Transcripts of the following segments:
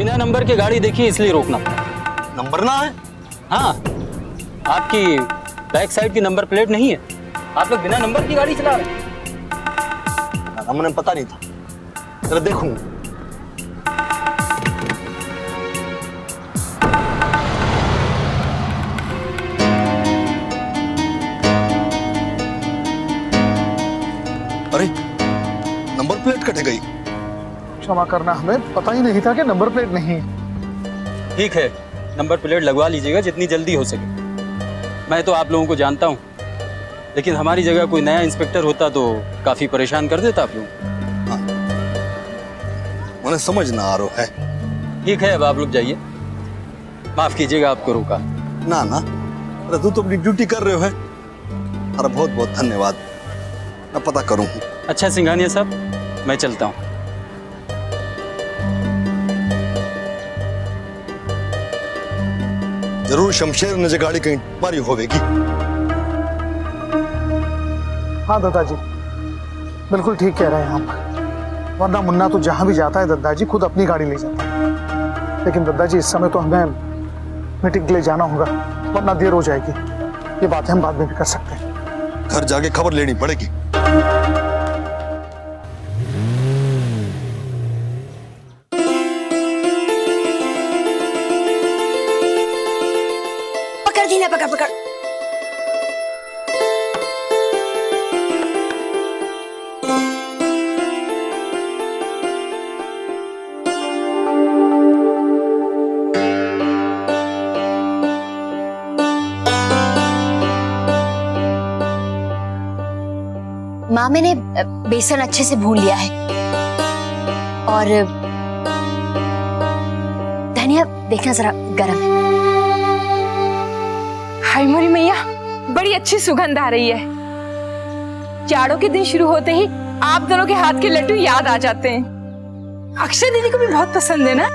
बिना नंबर की गाड़ी देखी इसलिए रोकना। नंबर ना है? हाँ, आपकी बैक साइड की नंबर प्लेट नहीं है। आप लोग बिना नंबर की गाड़ी चला रहे हैं। हमें पता नहीं था। जरा देखूंगा। अरे नंबर प्लेट कट गई। क्षमा करना, हमें पता ही नहीं था कि नंबर प्लेट नहीं है। ठीक है, नंबर प्लेट लगवा लीजिएगा जितनी जल्दी हो सके। मैं तो आप लोगों को जानता हूँ, लेकिन हमारी जगह कोई नया इंस्पेक्टर होता तो काफी परेशान कर देता आप लोग। हाँ, मुझे समझ ना आ रहा है। ठीक है, अब आप लोग जाइए। माफ कीजिएगा आपको रोका। ना ना, अरे तू तो अपनी ड्यूटी कर रहे हो है। अरे बहुत बहुत धन्यवाद, मैं पता करूंगा। अच्छा सिंघानिया साहब, मैं चलता हूँ। जरूर शमशेर ने गाड़ी कहीं मारी होगी। हाँ दादाजी, बिल्कुल ठीक कह रहे हैं आप। वरना मुन्ना तो जहां भी जाता है दादाजी खुद अपनी गाड़ी ले जाता है। लेकिन दादाजी इस समय तो हमें मीटिंग के लिए जाना होगा, वरना देर हो जाएगी। ये बातें हम बाद में भी कर सकते हैं। घर जाके खबर लेनी पड़ेगी। पकड़ दीना, पकड़ पकड़। माँ, मैंने बेसन अच्छे से भून लिया है और धनिया देखना जरा गरम है। हाय मोरी मैया, बड़ी अच्छी सुगंध आ रही है। जाड़ों के दिन शुरू होते ही आप दोनों के हाथ के लड्डू याद आ जाते हैं। अक्षय दीदी को भी बहुत पसंद है ना?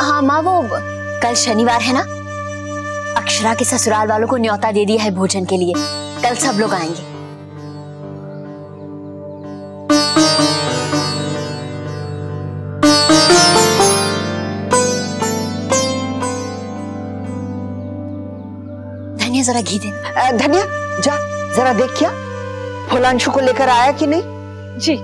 हाँ माँ, वो कल शनिवार है ना, अक्षरा के ससुराल वालों को न्योता दे दिया है भोजन के लिए। कल सब लोग आएंगे। धनिया जरा घी दे। धनिया जा जरा देख क्या फुलांशु को लेकर आया कि नहीं। जी।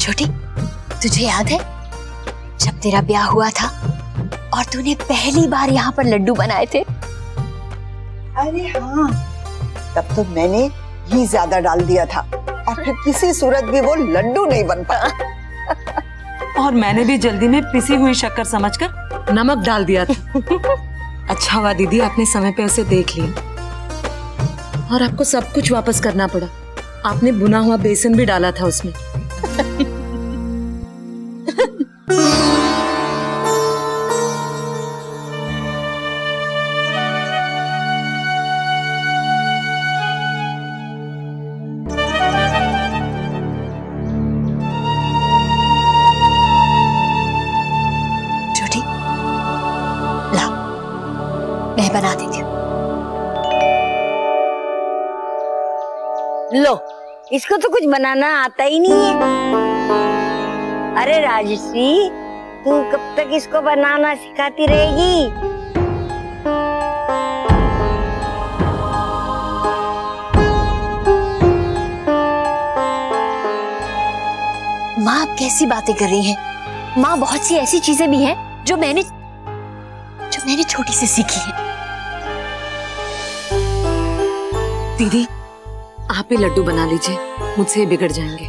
छोटी, तुझे याद है जब तेरा ब्याह हुआ था और तूने पहली बार यहाँ पर लड्डू बनाए थे? अरे हाँ, तब तो मैंने घी ज्यादा डाल दिया था और फिर किसी सूरत भी वो लड्डू नहीं बन पाया। और मैंने भी जल्दी में पिसी हुई शक्कर समझकर नमक डाल दिया था। अच्छा हुआ दीदी आपने समय पे उसे देख लिया और आपको सब कुछ वापस करना पड़ा। आपने भुना हुआ बेसन भी डाला था उसमें। छोटी, ला मैं बना देती हूँ। लो, इसको तो कुछ बनाना आता ही नहीं है। अरे राजश्री, तू कब तक इसको बनाना सिखाती रहेगी? माँ, आप कैसी बातें कर रही हैं? माँ, बहुत सी ऐसी चीजें भी हैं जो मैंने छोटी से सीखी है। दीदी आप ही लड्डू बना लीजिए, मुझसे बिगड़ जाएंगे।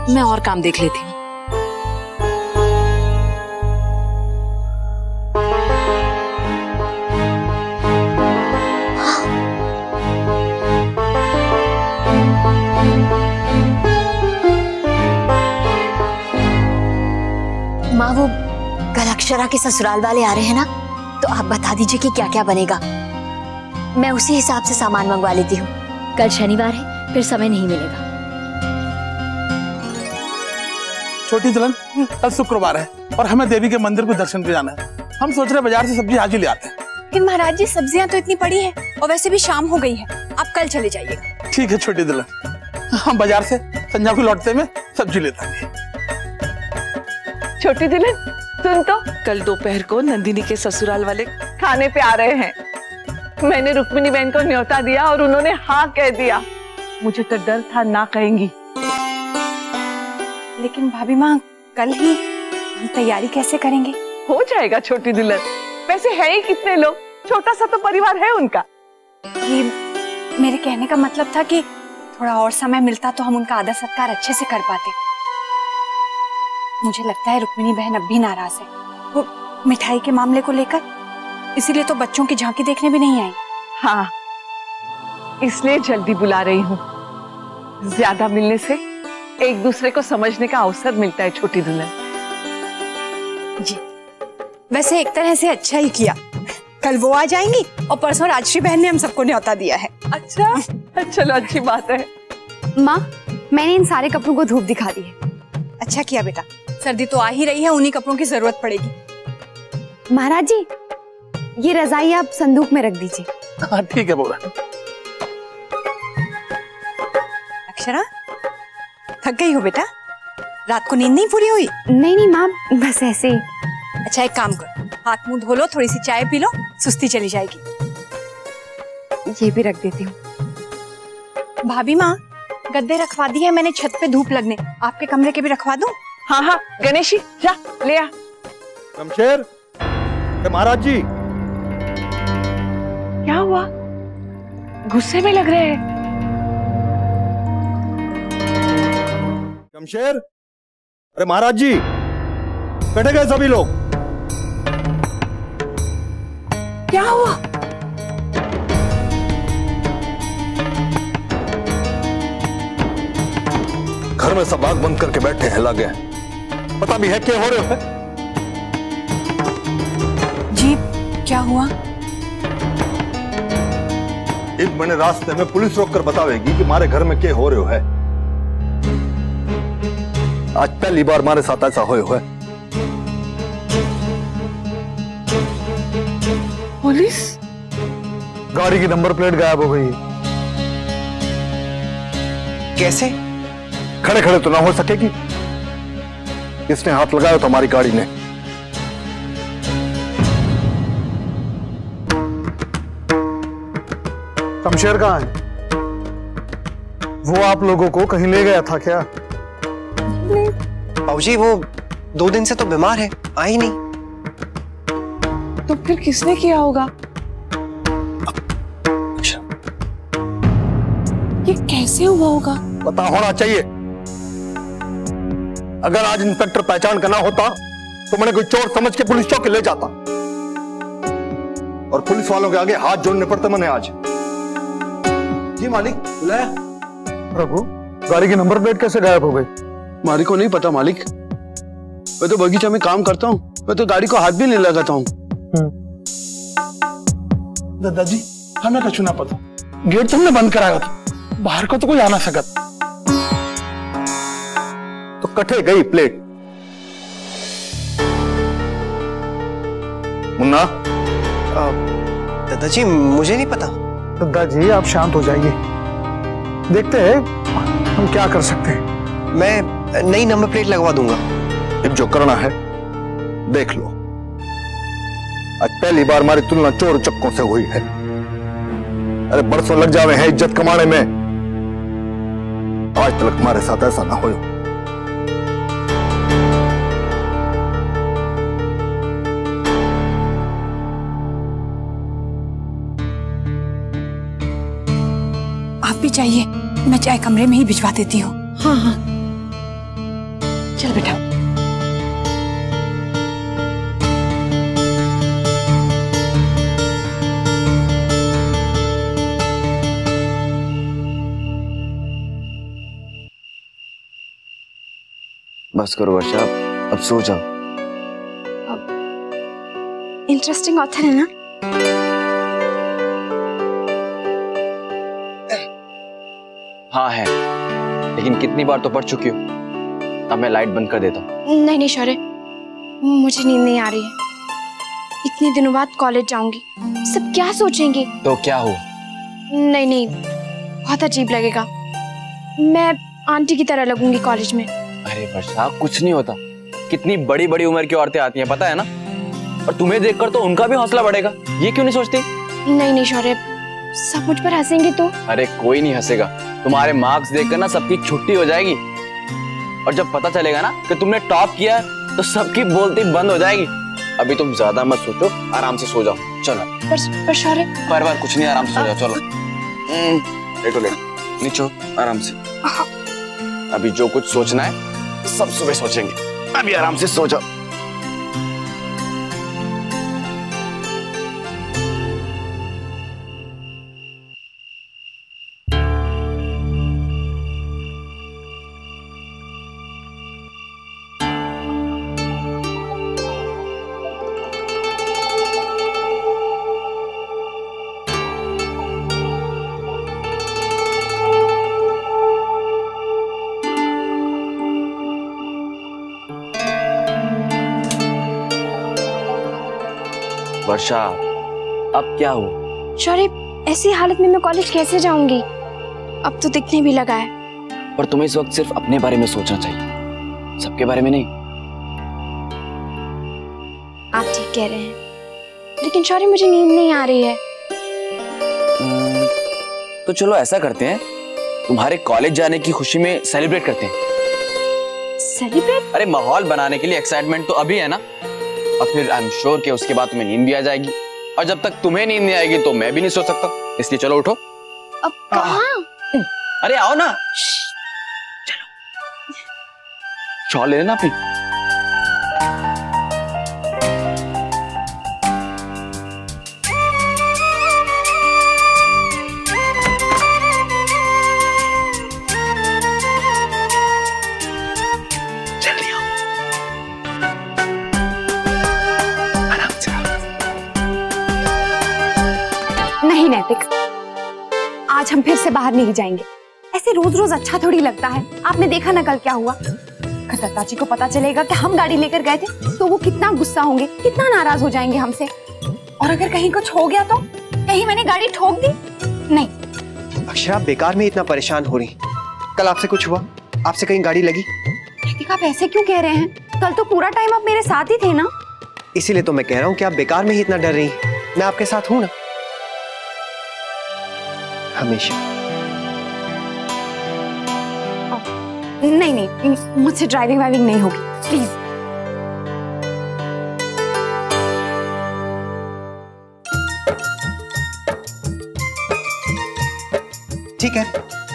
मैं और काम देख लेती हूँ। माँ, वो कल अक्षरा के ससुराल वाले आ रहे हैं ना, तो आप बता दीजिए कि क्या क्या बनेगा। मैं उसी हिसाब से सामान मंगवा लेती हूँ। कल शनिवार है, फिर समय नहीं मिलेगा। छोटी दुल्हन, कल शुक्रवार है और हमें देवी के मंदिर को दर्शन पे जाना है। हम सोच रहे बाजार से सब्जी आज ही ले आते हैं। लेकिन महाराज जी, सब्जियां तो इतनी पड़ी हैं और वैसे भी शाम हो गई है, आप कल चले जाइएगा। ठीक है छोटी दुल्हन, हम बाजार से संध्या को लौटते में सब्जी लेते हैं। छोटी दुल्हन सुन तो, कल दोपहर को नंदिनी के ससुराल वाले खाने पे आ रहे हैं। मैंने रुक्मिणी बहन को न्योता दिया और उन्होंने हाँ कह दिया। मुझे तो डर था ना कहेंगी। लेकिन भाभी माँ, कल ही हम तैयारी कैसे करेंगे? हो जाएगा छोटी दुल्हन, वैसे है ही कितने लोग, छोटा सा तो परिवार है उनका। ये मेरे कहने का मतलब था कि थोड़ा और समय मिलता तो हम उनका आदर सत्कार अच्छे से कर पाते। मुझे लगता है रुक्मिणी बहन अब भी नाराज है, वो मिठाई के मामले को लेकर, इसीलिए तो बच्चों की झांकी देखने भी नहीं आई। हाँ, इसलिए जल्दी बुला रही हूँ। ज्यादा मिलने से एक दूसरे को समझने का अवसर मिलता है छोटी दुल्हन जी। वैसे एक तरह से अच्छा ही किया, कल वो आ जाएंगी और परसों राजश्री बहन ने हम सबको न्योता दिया है। अच्छा, चलो अच्छी बात है। माँ, मैंने इन सारे कपड़ों को धूप दिखा दी है। अच्छा किया बेटा, सर्दी तो आ ही रही है, उन्हीं कपड़ों की जरूरत पड़ेगी। महाराज जी, ये रजाई आप संदूक में रख दीजिए। हाँ ठीक है बोला। अक्षरा, थक गई हो बेटा? रात को नींद नहीं पूरी हुई? नहीं माँ, बस ऐसे ही। अच्छा एक काम करो, हाथ मुंह धो लो, थोड़ी सी चाय पी लो, सुस्ती चली जाएगी। ये भी रख देती हूँ। भाभी माँ, गद्दे रखवा दी है मैंने छत पे धूप लगने, आपके कमरे के भी रखवा दूं? हाँ हाँ गणेशी, जा ले आ। शमशेर, महाराज जी। क्या हुआ? गुस्से में लग रहे हैं। शमशेर, अरे महाराज जी, बैठे गए सभी लोग। क्या हुआ? घर में सब आग बंद करके बैठे हैं, लगे पता भी है क्या हो रहे हो? जी क्या हुआ? एक बने रास्ते में पुलिस रोककर बतावेगी कि हमारे घर में क्या हो रहे है। आज पहली बार हमारे साथ ऐसा होए हुए। पुलिस? गाड़ी की नंबर प्लेट गायब हो गई। कैसे? खड़े खड़े तो ना हो सकेगी, किसने हाथ लगाया तो हमारी गाड़ी ने। शमशेर कहाँ है? वो आप लोगों को कहीं ले गया था क्या? बाबूजी वो 2 दिन से तो बीमार है, आई नहीं। तो फिर किसने किया होगा? ये कैसे हुआ होगा? पता होना चाहिए। अगर आज इंस्पेक्टर पहचान का ना होता तो मैंने कोई चोर समझ के पुलिस चौकी ले जाता, और पुलिस वालों के आगे हाथ जोड़ने पड़ते मैंने आज। जी मालिक, बुलाया? प्रभु, गाड़ी की नंबर प्लेट कैसे गायब हो गई? मालिक को नहीं पता मालिक, मैं तो बगीचा में काम करता हूँ, मैं तो गाड़ी को हाथ भी नहीं लगाता हूँ। दादाजी, हमें कछु ना पता, गेट तो हमने बंद कराया था, बाहर को तो कोई आ ना सकत। तो कटे गई प्लेट। मुन्ना? दादाजी मुझे नहीं पता। दादाजी आप शांत हो जाइए, देखते हैं हम क्या कर सकते हैं। मैं नई नंबर प्लेट लगवा दूंगा। एक जो करना है देख लो। आज पहली बार हमारी तुलना चोर चक्कों से हुई है। अरे बरसों लग जावे हैं इज्जत कमाने में, आज तक हमारे साथ ऐसा ना हो। आप भी चाहिए, मैं चाय कमरे में ही भिजवा देती हूँ। हाँ हाँ चल बेटा। बस करो वर्षा, अब सो जाओ। इंटरेस्टिंग ऑथर है ना? हाँ है, लेकिन कितनी बार तो पढ़ चुकी हो। अब मैं लाइट बंद कर देता हूँ। नहीं नहीं शौर्य, मुझे नींद नहीं आ रही है। इतने दिनों बाद कॉलेज जाऊंगी, सब क्या सोचेंगे? तो क्या हुआ? नहीं नहीं, बहुत अजीब लगेगा। मैं आंटी की तरह लगूंगी कॉलेज में। अरे वर्षा, कुछ नहीं होता। कितनी बड़ी बड़ी उम्र की औरतें आती हैं, पता है ना? और तुम्हें देखकर तो उनका भी हौसला बढ़ेगा। ये क्यों नहीं सोचती? नहीं नहीं शौर्य, सब मुझ पर हंसेंगे तो? अरे कोई नहीं हंसेगा। तुम्हारे मार्क्स देखकर ना सबकी छुट्टी हो जाएगी। और जब पता चलेगा ना कि तुमने टॉप किया तो सबकी बोलती बंद हो जाएगी। अभी तुम ज्यादा मत सोचो, आराम से सो जाओ। चलो। पर शौर्य, पर कुछ नहीं, आराम से सो जाओ। चलो लेटो लेटो, नीचे आराम से। अभी जो कुछ सोचना है सब सुबह सोचेंगे। अभी आराम से सो जाओ। वर्षा, अब क्या हुआ? शौर्य, ऐसी हालत में मैं कॉलेज कैसे जाऊंगी? अब तो दिखने भी लगा है। पर तुम्हें इस वक्त सिर्फ अपने बारे में सोचना चाहिए, सबके बारे में नहीं। आप ठीक कह रहे हैं, लेकिन शौर्य मुझे नींद नहीं आ रही है। तो चलो ऐसा करते हैं, तुम्हारे कॉलेज जाने की खुशी में सेलिब्रेट करते हैं। सेलिब्रेट? अरे माहौल बनाने के लिए एक्साइटमेंट तो अभी है ना, और फिर आई एम श्योर कि उसके बाद तुम्हें नींद भी आ जाएगी। और जब तक तुम्हें नींद नहीं आएगी तो मैं भी नहीं सो सकता। इसलिए चलो उठो। अब कहाँ? अरे आओ ना, चलो। शॉल ले लेना अपनी। नहीं नैतिक, आज हम फिर से बाहर नहीं जाएंगे। ऐसे रोज रोज अच्छा थोड़ी लगता है। आपने देखा ना कल क्या हुआ। अगर दत्ता जी को पता चलेगा कि हम गाड़ी लेकर गए थे तो वो कितना गुस्सा होंगे, कितना नाराज हो जाएंगे हमसे। और अगर कहीं कुछ हो गया तो? कहीं मैंने गाड़ी ठोक दी? नहीं। अक्षरा, बेकार में इतना परेशान हो रही। कल आपसे कुछ हुआ? आपसे कहीं गाड़ी लगी? नैतिक, आप ऐसे क्यों कह रहे हैं? कल तो पूरा टाइम आप मेरे साथ ही थे ना। इसीलिए तो मैं कह रहा हूँ कि आप बेकार में ही इतना डर रही। मैं आपके साथ हूँ ना, हमेशा। नहीं नहीं, मुझसे ड्राइविंग वाइविंग नहीं होगी, प्लीज। ठीक है,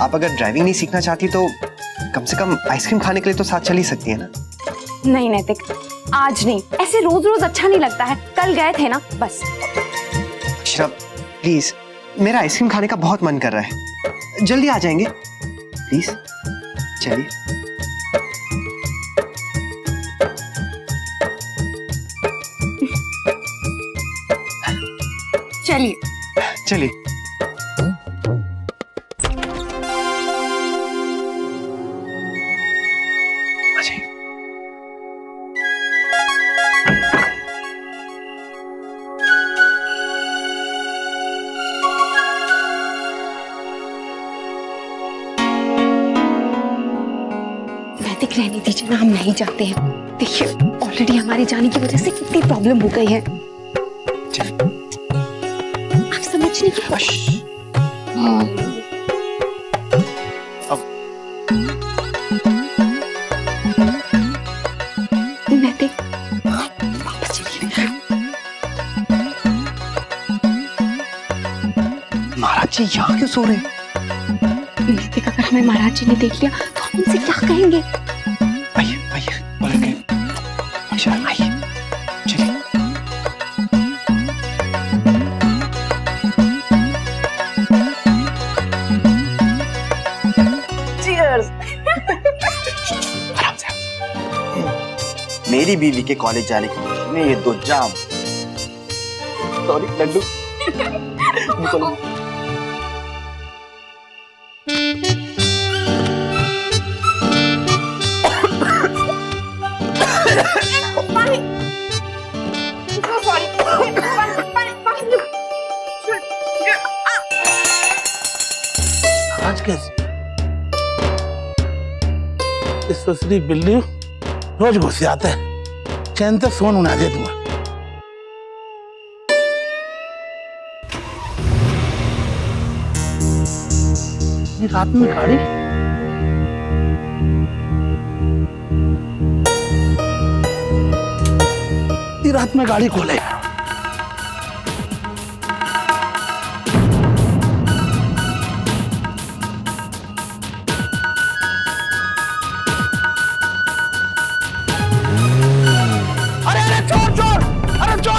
आप अगर ड्राइविंग नहीं सीखना चाहती तो कम से कम आइसक्रीम खाने के लिए तो साथ चल ही सकती है ना। नहीं नैतिक, आज नहीं। ऐसे रोज रोज अच्छा नहीं लगता है। कल गए थे ना, बस। अक्षरा प्लीज, मेरा आइसक्रीम खाने का बहुत मन कर रहा है। जल्दी आ जाएंगे प्लीज, चलिए। चलिए चलिए। रहने दीजिए ना, हम नहीं जाते हैं। देखिए ऑलरेडी हमारे जाने की वजह से कितनी प्रॉब्लम हो गई है। आप समझने की नैतिक, वापस चलिए। महाराज जी यहाँ क्यों सो रहे हैं? नैतिक, अगर हमें महाराज जी ने देख लिया तो हम उनसे क्या कहेंगे? आइए आइए। मेरी बीवी के कॉलेज जाने की खुशी में ये दो जाम। सॉरी लड्डू। निकलो। आज कैसे इस ससुरी बिल्ली रोज घुस जाते हैं, चैन से सोन उड़ा दे तुम्हें। ये रात में गाड़ी ये रात में गाड़ी खोले।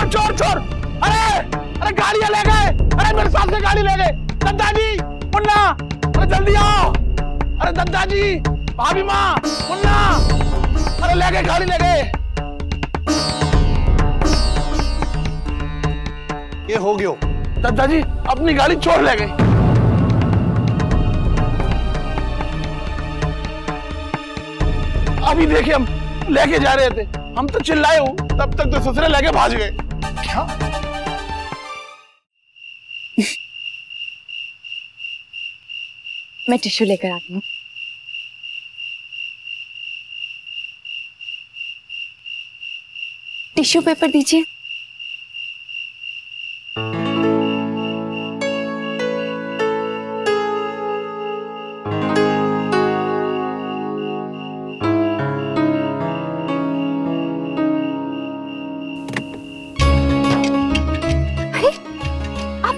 चोर चोर, अरे गाड़ियां ले गए, अरे मेरे साथ से गाड़ी ले गए। दद्दा जी, मुन्ना, अरे जल्दी आओ। अरे दद्दा जी, भाभी माँ, मुन्ना, अरे ले गए, गाड़ी ले गए। ये हो गयो दद्दा जी, अपनी गाड़ी चोर ले गए। अभी देखिए हम लेके जा रहे थे, हम तो चिल्लाए हूँ, तब तक तो ससुरे लेके भाग गए। क्या? मैं टिश्यू लेकर आती हूँ। टिश्यू पेपर दीजिए।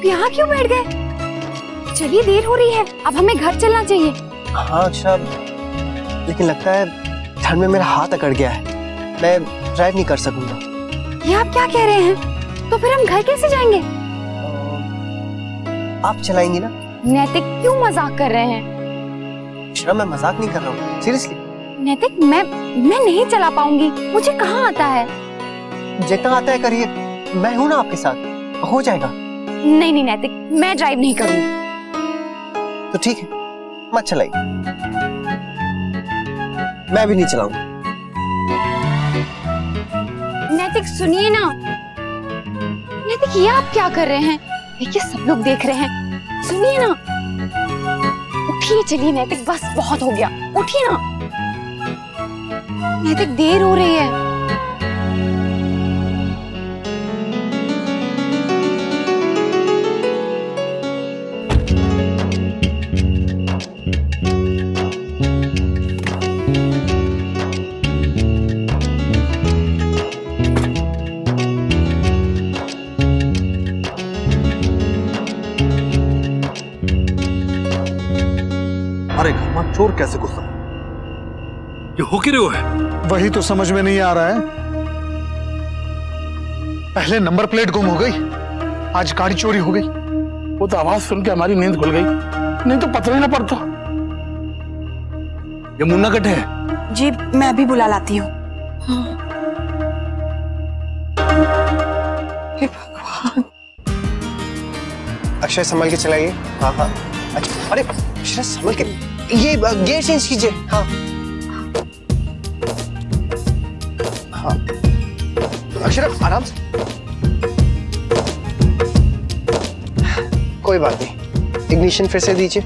यहाँ क्यों बैठ गए? चलिए देर हो रही है, अब हमें घर चलना चाहिए। हाँ अक्षरा, लेकिन लगता है ठंड में मेरा हाथ अकड़ गया है, मैं ड्राइव नहीं कर सकूंगा। ये आप क्या कह रहे हैं? तो फिर हम घर कैसे जाएंगे? आप चलाएंगी ना? नैतिक क्यों मजाक कर रहे हैं? अक्षरा मैं मजाक नहीं कर रहा हूँ, सीरियसली। नैतिक मैं नहीं चला पाऊंगी, मुझे कहाँ आता है। जितना आता है करिए, मैं हूँ ना आपके साथ, हो जाएगा। नहीं नहीं नैतिक, मैं ड्राइव नहीं करूंगी। तो ठीक है, मत चलाइए, मैं भी नहीं चलाऊंगा। नैतिक सुनिए ना। नैतिक ये आप क्या कर रहे हैं? देखिए सब लोग देख रहे हैं, सुनिए ना। उठिए चलिए नैतिक, बस बहुत हो गया, उठिए ना। नैतिक देर हो रही है। अरे घर में चोर कैसे घुसा? ये हो क्यों है? वही तो समझ में नहीं आ रहा है। पहले नंबर प्लेट गुम हो गई, आज गाड़ी चोरी हो गई। वो तो आवाज सुन के हमारी नींद खुल गई, नहीं तो पता ही ना पड़ता। ये मुन्ना कटे है? जी मैं अभी बुला लाती हूँ। हे भगवान। अक्षय संभल के चलाइए। हाँ हाँ, अच्छा अरे अक्षय संभल के, ये गियर चेंज कीजिए। हाँ हाँ अक्षर आराम से, कोई बात नहीं। इग्निशन फिर से दीजिए।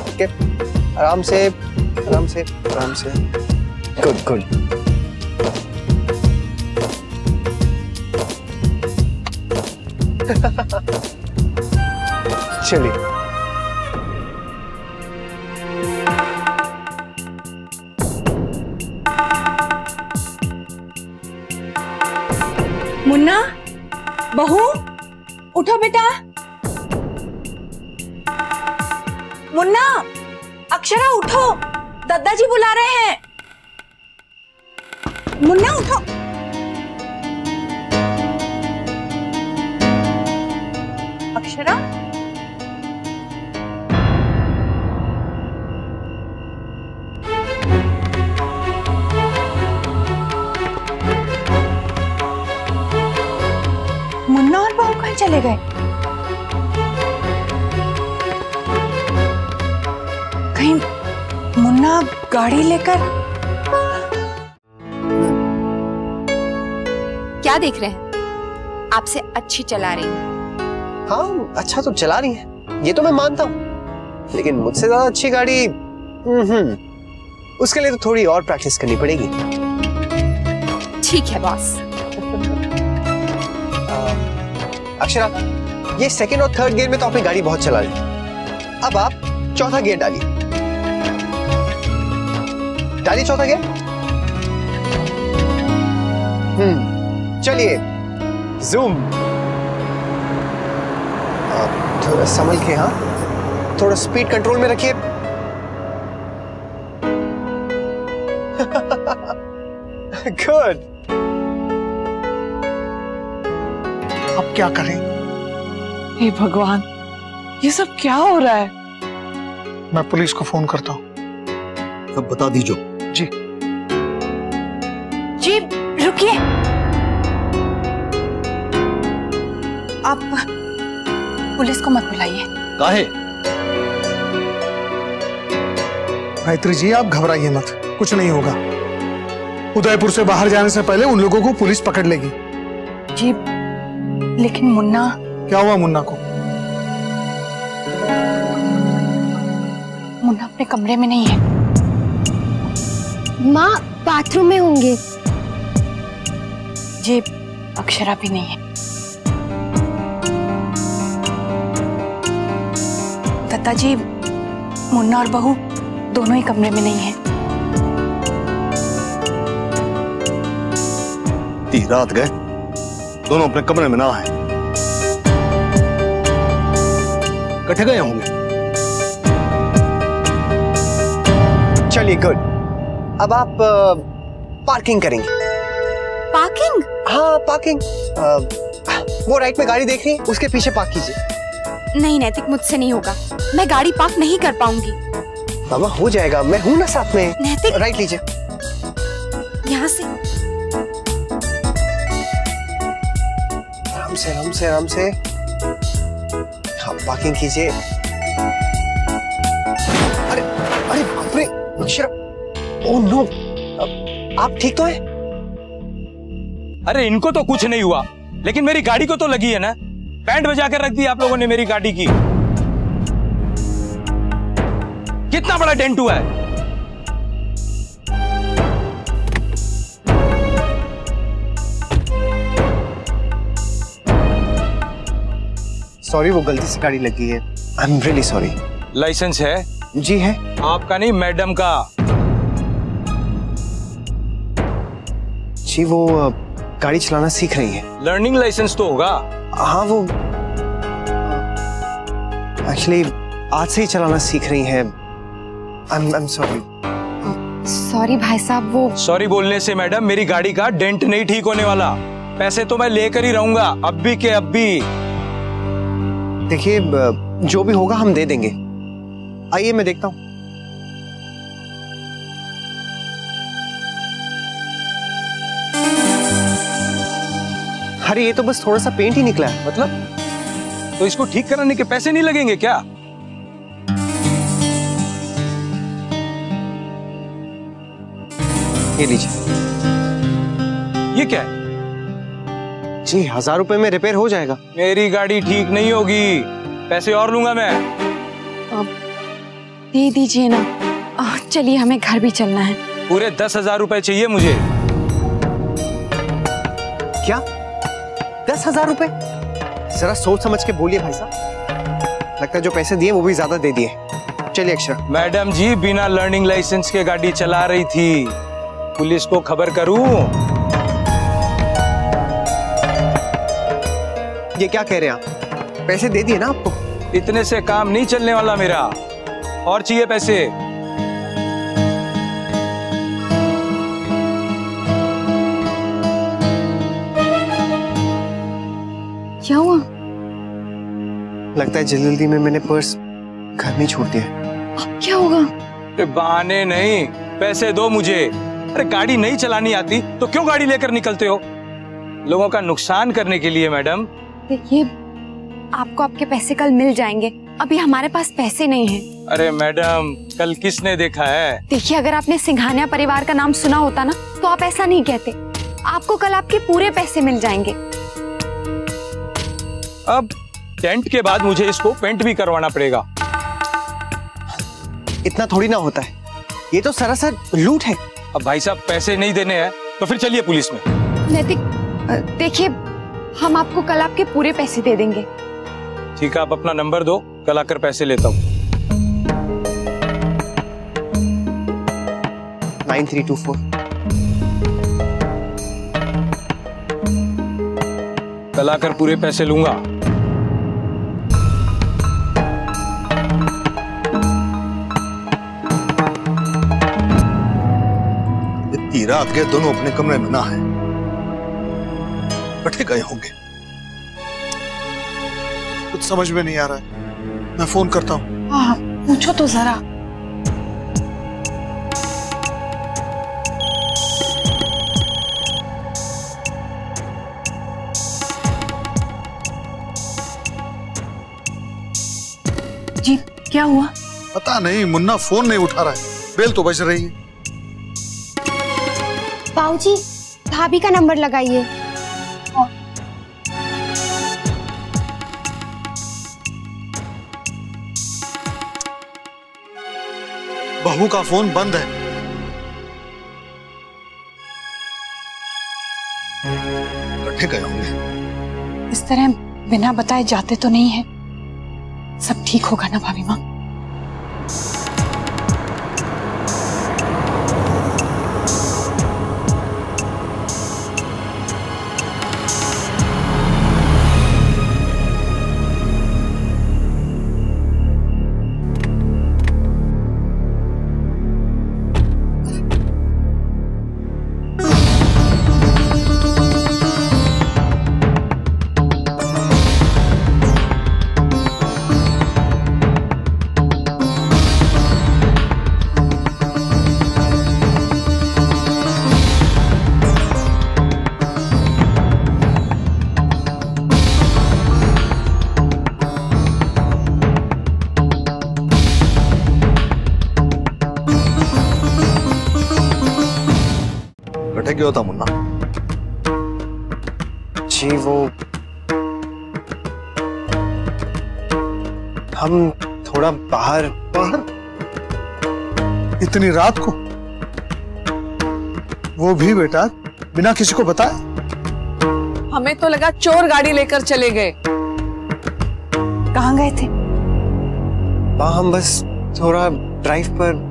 ठीक है, आराम से आराम से आराम से। Good good. चलिए मुन्ना, बहू उठो बेटा। मुन्ना, अक्षरा उठो, दादाजी बुला रहे हैं। मुन्ना उठो। अक्षरा, चले गए? कहीं मुन्ना गाड़ी लेकर? क्या देख रहे हैं? आपसे अच्छी चला रही हूँ। हाँ, अच्छा तो चला रही है, ये तो मैं मानता हूँ, लेकिन मुझसे ज्यादा अच्छी गाड़ी उसके लिए तो थोड़ी और प्रैक्टिस करनी पड़ेगी। ठीक है बॉस। अक्षरा, ये सेकंड और थर्ड गियर में तो आपने गाड़ी बहुत चला ली, अब आप चौथा गियर डालिए। डालिए चौथा गियर। चलिए, जूम। थोड़ा संभल के, हाँ, थोड़ा स्पीड कंट्रोल में रखिए। गुड। अब क्या करें? हे भगवान, ये सब क्या हो रहा है? मैं पुलिस को फोन करता हूँ। सब बता दीजो। जी जी रुकिए, आप पुलिस को मत बुलाइए। काहे? गायत्री जी, आप घबराइए मत, कुछ नहीं होगा। उदयपुर से बाहर जाने से पहले उन लोगों को पुलिस पकड़ लेगी। जी लेकिन मुन्ना। क्या हुआ मुन्ना को? मुन्ना अपने कमरे में नहीं है। माँ बाथरूम में होंगे। जी अक्षरा भी नहीं है। दत्ता जी, मुन्ना और बहू दोनों ही कमरे में नहीं है। रात गए, दोनों अपने कमरे में ना है, इकट्ठे गए होंगे। चलिए, गुड। अब आप पार्किंग करेंगे। पार्किंग? हाँ, पार्किंग। वो राइट में गाड़ी देख रही है, उसके पीछे पार्क कीजिए। नहीं नैतिक, मुझसे नहीं होगा, मैं गाड़ी पार्क नहीं कर पाऊंगी। बाबा हो जाएगा, मैं हूं ना साथ में। नैतिक, राइट लीजिए। यहाँ से आराम से आराम से। हाँ, पार्किंग कीजिए। अरे अरे बाप रे, अक्षरा, ओह नो, आप ठीक तो हैं? अरे इनको तो कुछ नहीं हुआ, लेकिन मेरी गाड़ी को तो लगी है ना। बैंड बजा कर रख दी आप लोगों ने मेरी गाड़ी की। कितना बड़ा डेंट हुआ है। सॉरी, वो गलती से गाड़ी लगी है। I am really sorry. Licence है? जी है। आपका नहीं, मैडम का। जी वो गाड़ी चलाना सीख रही है। लर्निंग लाइसेंस तो होगा। हाँ, वो एक्चुअली आज से ही चलाना सीख रही है। I am sorry. सॉरी भाई साहब, वो सॉरी बोलने से मैडम मेरी गाड़ी का डेंट नहीं ठीक होने वाला। पैसे तो मैं लेकर ही रहूंगा, अब भी के अब भी। देखिए, जो भी होगा हम दे देंगे। आइए, मैं देखता हूं। अरे ये तो बस थोड़ा सा पेंट ही निकला है। मतलब? तो इसको ठीक कराने के पैसे नहीं लगेंगे क्या? ये लीजिए। ये क्या है? जी 1000 रुपए में रिपेयर हो जाएगा। मेरी गाड़ी ठीक नहीं होगी, पैसे और लूंगा मैं। अब दे दीजिए ना। चलिए, हमें घर भी चलना है। पूरे 10,000 रुपए चाहिए मुझे। क्या 10,000 रुपए? जरा सोच समझ के बोलिए भाई साहब। लगता है जो पैसे दिए वो भी ज्यादा दे दिए। चलिए अक्षरा। मैडम जी बिना लर्निंग लाइसेंस के गाड़ी चला रही थी, पुलिस को खबर करूं? ये क्या कह रहे हैं आप? पैसे दे दिए ना आपको। इतने से काम नहीं चलने वाला मेरा, और चाहिए पैसे। क्या हुआ? लगता है जल्दी में मैंने पर्स घर में छोड़ दिया। अब क्या होगा? बहाने नहीं, पैसे दो मुझे। अरे गाड़ी नहीं चलानी आती तो क्यों गाड़ी लेकर निकलते हो? लोगों का नुकसान करने के लिए मैडम। देखिए, आपको आपके पैसे कल मिल जाएंगे, अभी हमारे पास पैसे नहीं हैं। अरे मैडम, कल किसने देखा है? देखिए, अगर आपने सिंघानिया परिवार का नाम सुना होता ना तो आप ऐसा नहीं कहते। आपको कल आपके पूरे पैसे मिल जाएंगे। अब टेंट के बाद मुझे इसको पेंट भी करवाना पड़ेगा। इतना थोड़ी ना होता है, ये तो सरासर लूट है। अब भाई साहब पैसे नहीं देने हैं तो फिर चलिए पुलिस में। नैतिक, देखिए, हम आपको कल आपके पूरे पैसे दे देंगे। ठीक है, आप अपना नंबर दो, कल आकर पैसे लेता हूँ। 9324। कल आकर पूरे पैसे लूंगा। इतनी रात के दोनों अपने कमरे में ना है, बैठे गए होंगे। कुछ समझ में नहीं आ रहा है, मैं फोन करता हूँ। हाँ, पूछो तो जरा। जी, क्या हुआ? पता नहीं, मुन्ना फोन नहीं उठा रहा है, बेल तो बज रही है। बाबूजी, भाभी का नंबर लगाइए। बहू का फोन बंद है। बैठे गए होंगे। इस तरह बिना बताए जाते तो नहीं है। सब ठीक होगा ना भाभी माँ? क्यों था मुन्ना? जी वो हम थोड़ा बाहर। इतनी रात को? वो भी बेटा बिना किसी को बताए? हमें तो लगा चोर गाड़ी लेकर चले गए। कहाँ गए थे? हम बस थोड़ा ड्राइव पर।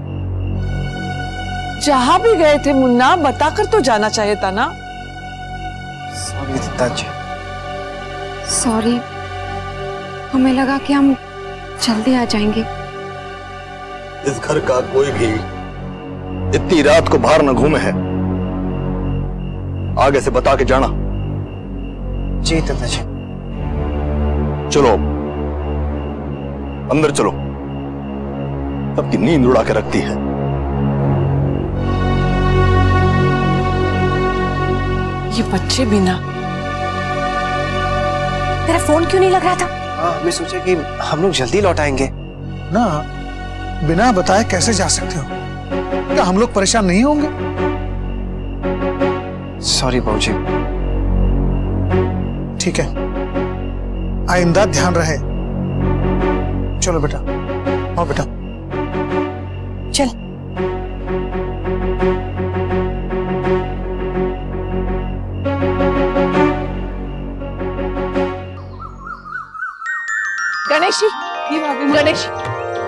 जहां भी गए थे मुन्ना, बताकर तो जाना चाहिए था ना। सॉरी दत्ता जी। सॉरी, हमें लगा कि हम जल्दी आ जाएंगे। इस घर का कोई भी इतनी रात को बाहर न घूमे है, आगे से बता के जाना। जी दत्ता जी। चलो अंदर चलो, सबकी नींद उड़ा के रखती है। ये बच्चे बिना। तेरा फोन क्यों नहीं लग रहा था? हमें सोचा कि हम लोग जल्दी लौट आएंगे ना। बिना बताए कैसे जा सकते हो? क्या हम लोग परेशान नहीं होंगे? सॉरी बाबूजी। ठीक है, आइंदा ध्यान रहे। चलो बेटा, आओ बेटा। चल। गणेश जी, गणेश,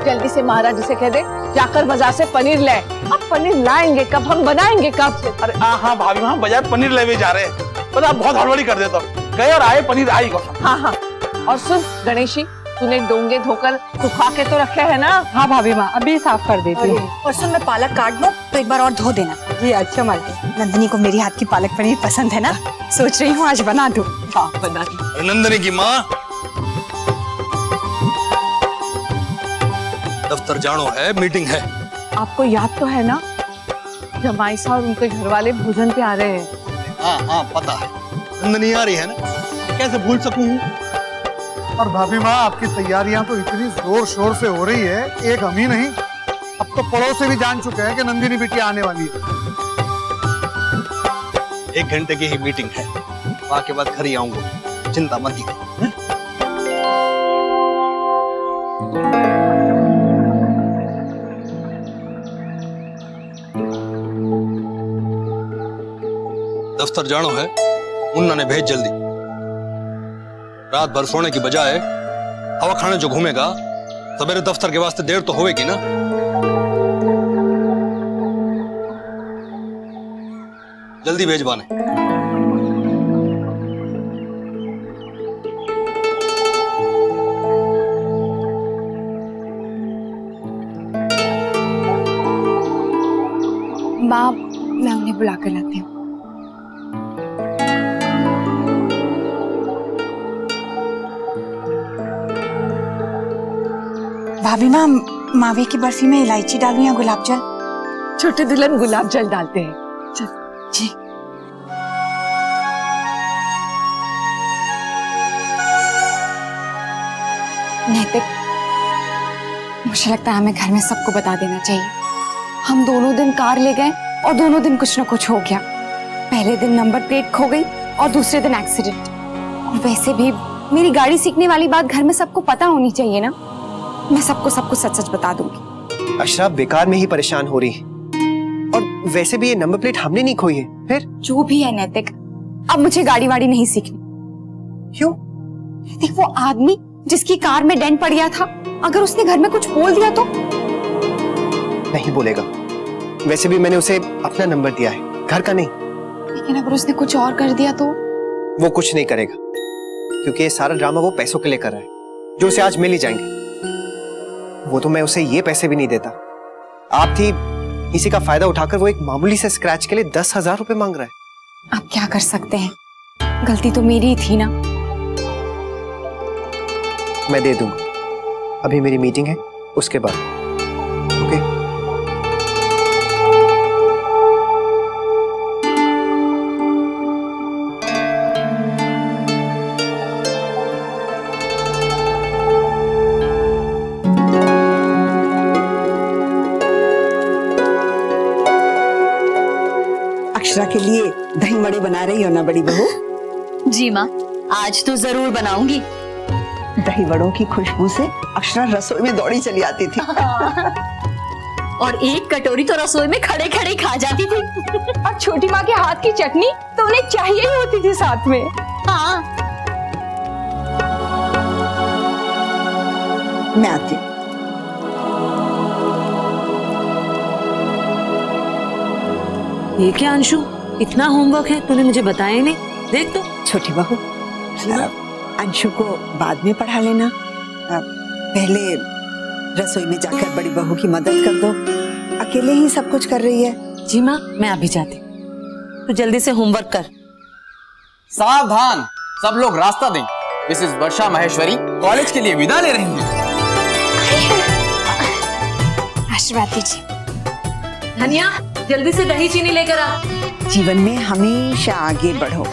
जल्दी से महाराज से कह दे जाकर बाजार से पनीर ले। अब पनीर लाएंगे कब? हम बनाएंगे कब? अरे हाँ भाभी, वहाँ बाजार पनीर लेवे जा रहे हैं। पता बहुत हड़बड़ी कर देता हूँ। गए और आए, पनीर आई को। हाँ हाँ, और सुन गणेश जी, तूने डोंगे धोकर सुखा के तो रखे है ना? हाँ भाभी माँ, अभी साफ कर देती हूँ। और सुन, मैं पालक काट दूँ तो एक बार और धो देना। जी अच्छा मालकिन। नंदिनी को मेरी हाथ की पालक पनीर पसंद है ना, सोच रही हूँ आज बना दूँ। हाँ बना दी। नंदिनी की माँ, दफ्तर जानो है, मीटिंग है। आपको याद तो है ना, जमाई साहब और उनके घर वाले भोजन पे आ रहे हैं। हाँ हाँ पता है, नंदिनी आ रही है ना, कैसे भूल सकूं? और भाभी माँ, आपकी तैयारियां तो इतनी जोर शोर से हो रही है, एक हम ही नहीं, अब तो पड़ोसी भी जान चुके हैं कि नंदिनी बिटिया आने वाली है। 1 घंटे की ही मीटिंग है, वहां के बाद घर ही आऊंगा, चिंता मत कीजिए। दफ्तर जानो है, मुन्ना ने भेज जल्दी। रात भर सोने की बजाय हवा खाने जो घूमेगा, सवेरे दफ्तर के वास्ते देर तो होएगी ना। जल्दी भेजवाने। माँ, मैं उन्हें बुला कर लाती हूँ। भाभी माँ, मावे की बर्फी में इलायची डालूं या गुलाब जल? छोटे दुल्हन गुलाब जल डालते हैं। चल। जी। नैतिक, मुझे लगता है हमें घर में सबको बता देना चाहिए। हम दोनों दिन कार ले गए और दोनों दिन कुछ न कुछ हो गया। पहले दिन नंबर प्लेट खो गई और दूसरे दिन एक्सीडेंट। और वैसे भी मेरी गाड़ी सीखने वाली बात घर में सबको पता होनी चाहिए ना। मैं सबको सच सच बता दूंगी। अशरा बेकार में ही परेशान हो रही है, और वैसे भी ये नंबर प्लेट हमने नहीं खोई है। फिर जो भी है नैतिक, अब मुझे गाड़ी वाड़ी नहीं सीखनी। क्यों? देख, वो आदमी जिसकी कार में डेंट पड़ गया था, अगर उसने घर में कुछ बोल दिया तो? नहीं बोलेगा। वैसे भी मैंने उसे अपना नंबर दिया है, घर का नहीं। लेकिन अगर उसने कुछ और कर दिया तो? वो कुछ नहीं करेगा, क्योंकि ये सारा ड्रामा वो पैसों के लिए कर रहा है, जो उसे आज मिल ही जाएंगे। वो तो मैं उसे ये पैसे भी नहीं देता। आप थी, इसी का फायदा उठाकर वो एक मामूली से स्क्रैच के लिए 10,000 रुपए मांग रहा है। अब क्या कर सकते हैं, गलती तो मेरी ही थी ना। मैं दे दूंगा, अभी मेरी मीटिंग है, उसके बाद। ओके? अक्षरा के लिए दही वड़े बना रही हो ना बड़ी बहू? जी माँ, आज तो जरूर बनाऊंगी। दही वड़ों की खुशबू से अक्षरा रसोई में दौड़ी चली आती थी। और एक कटोरी तो रसोई में खड़े खड़े खा जाती थी। और छोटी माँ के हाथ की चटनी तो उन्हें चाहिए ही होती थी साथ में। हाँ। मैं आती हूँ। ये क्या अंशु, इतना होमवर्क है, तूने मुझे बताया ही नहीं। देख तो। छोटी बहू, अंशु को बाद में पढ़ा लेना, पहले रसोई में जाकर बड़ी बहू की मदद कर दो, अकेले ही सब कुछ कर रही है। जी माँ, मैं अभी जाती। तू जल्दी से होमवर्क कर। सावधान, सब लोग रास्ता दें। मिसेस वर्षा माहेश्वरी कॉलेज के लिए विदा ले रही हैं। आशीर्वाद दीजिए। धनिया, जल्दी से दही चीनी लेकर आ। जीवन में हमेशा आगे बढ़ो,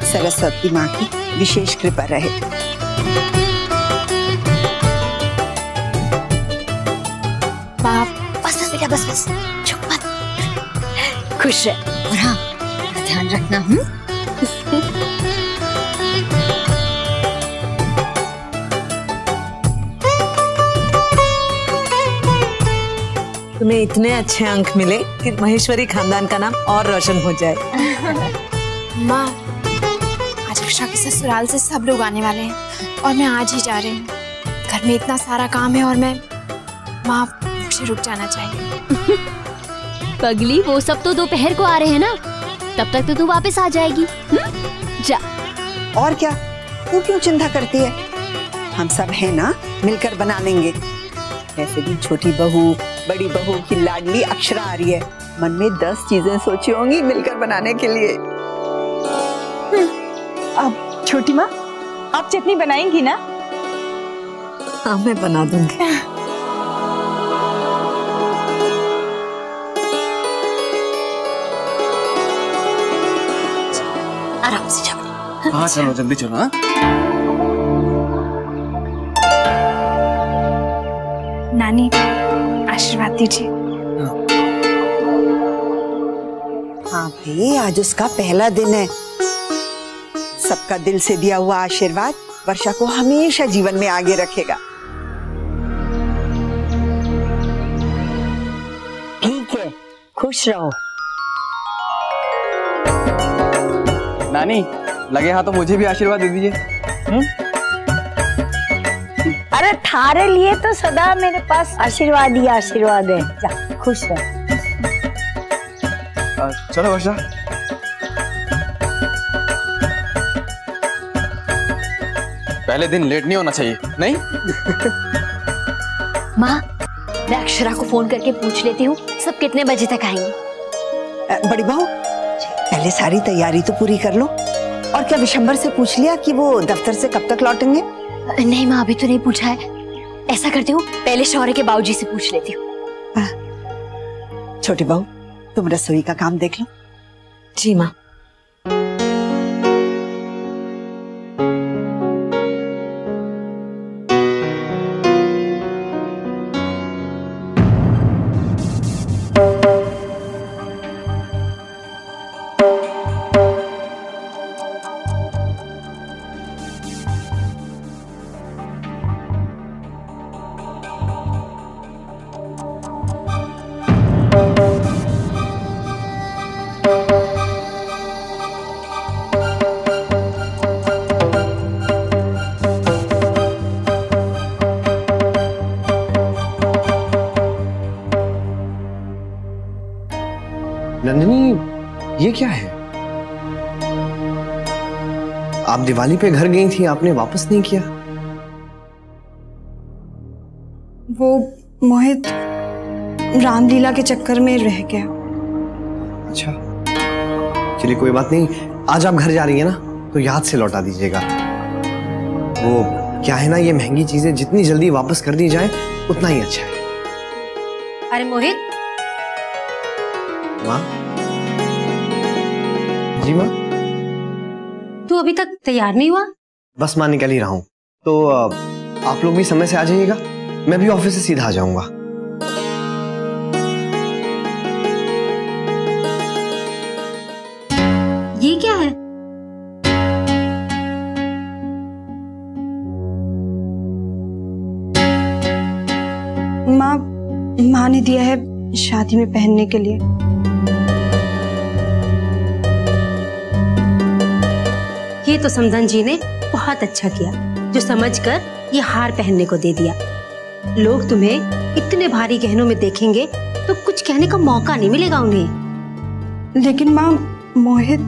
सरस्वती माँ की विशेष कृपा रहे। बाप, बस बेटा, बस चुप मत। खुश है, और हाँ, ध्यान रखना। तुम्हें इतने अच्छे अंक मिले कि महेश्वरी खानदान का नाम और रोशन हो जाए। माँ, आज अक्षरा के ससुराल से सब लोग आने वाले हैं और मैं आज ही जा रही हूँ। घर में इतना सारा काम है और माँ, मुझे रुक जाना चाहिए। पगली, वो सब तो दोपहर को आ रहे हैं ना, तब तक तो तू वापस आ जाएगी। जा। और क्या, तू क्यों चिंता करती है? हम सब है ना, मिलकर बना लेंगे। वैसे भी छोटी बहू बड़ी बहू की लाडली अक्षरा आ रही है, मन में 10 चीजें सोची होंगी मिलकर बनाने के लिए। अब छोटी माँ, आप चटनी बनाएंगी ना? हाँ, मैं बना दूंगी। आराम से जाओ। हाँ चलो, जल्दी चलो। हाँ आशीर्वाद दीजिए। हाँ भाई, आज उसका पहला दिन है। सबका दिल से दिया हुआ आशीर्वाद वर्षा को हमेशा जीवन में आगे रखेगा। ठीक है, खुश रहो। नानी, लगे हाथों मुझे भी आशीर्वाद दे दीजिए। अरे थारे लिए तो सदा मेरे पास आशीर्वाद ही आशीर्वाद है। जा, खुश रह। चलो वर्षा। पहले दिन लेट नहीं होना चाहिए, नहीं? माँ, मैं अक्षरा को फोन करके पूछ लेती हूँ सब कितने बजे तक आएंगे। बड़ी बहू, पहले सारी तैयारी तो पूरी कर लो। और क्या विशंबर से पूछ लिया कि वो दफ्तर से कब तक लौटेंगे? नहीं माँ, अभी तो नहीं पूछा है। ऐसा करती हूँ, पहले शौर्य के बाबूजी से पूछ लेती हूँ। छोटी बहू, तुम रसोई का काम देख लो। जी माँ। नंदिनी, ये क्या है? आप दिवाली पे घर गई थी, आपने वापस नहीं किया? वो मोहित रामलीला के चक्कर में रह गया। अच्छा, चलिए कोई बात नहीं। आज आप घर जा रही है ना, तो याद से लौटा दीजिएगा। वो क्या है ना, ये महंगी चीजें जितनी जल्दी वापस कर दी जाए उतना ही अच्छा है। अरे मोहित। माँ? जी माँ? तू अभी तक तैयार नहीं हुआ? बस माँ निकल ही रहा हूँ। तो आप लोग भी समय से आ जाइएगा, मैं भी ऑफिस से सीधा आ जाऊंगा। ये क्या है? माँ ने दिया है शादी में पहनने के लिए। ये तो समधन जी ने बहुत अच्छा किया जो समझकर ये हार पहनने को दे दिया। लोग तुम्हें इतने भारी गहनों में देखेंगे तो कुछ कहने का मौका नहीं मिलेगा उन्हें। लेकिन माँ, मोहित।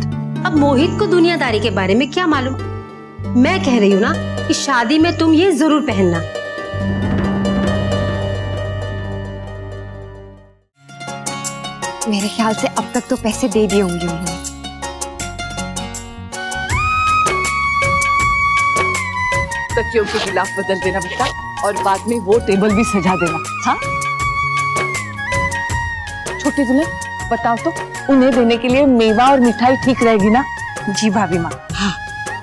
अब मोहित को दुनियादारी के बारे में क्या मालूम। मैं कह रही हूँ ना कि शादी में तुम ये जरूर पहनना। मेरे ख्याल से अब तक तो पैसे दे दिए होंगे उन्होंने। तकियों के गिलाफ बदल देना बेटा, और बाद में वो टेबल भी सजा देना। हाँ? छोटी दुल्हन, बताओ तो उन्हें देने के लिए मेवा और मिठाई ठीक रहेगी ना? जी भाभी माँ।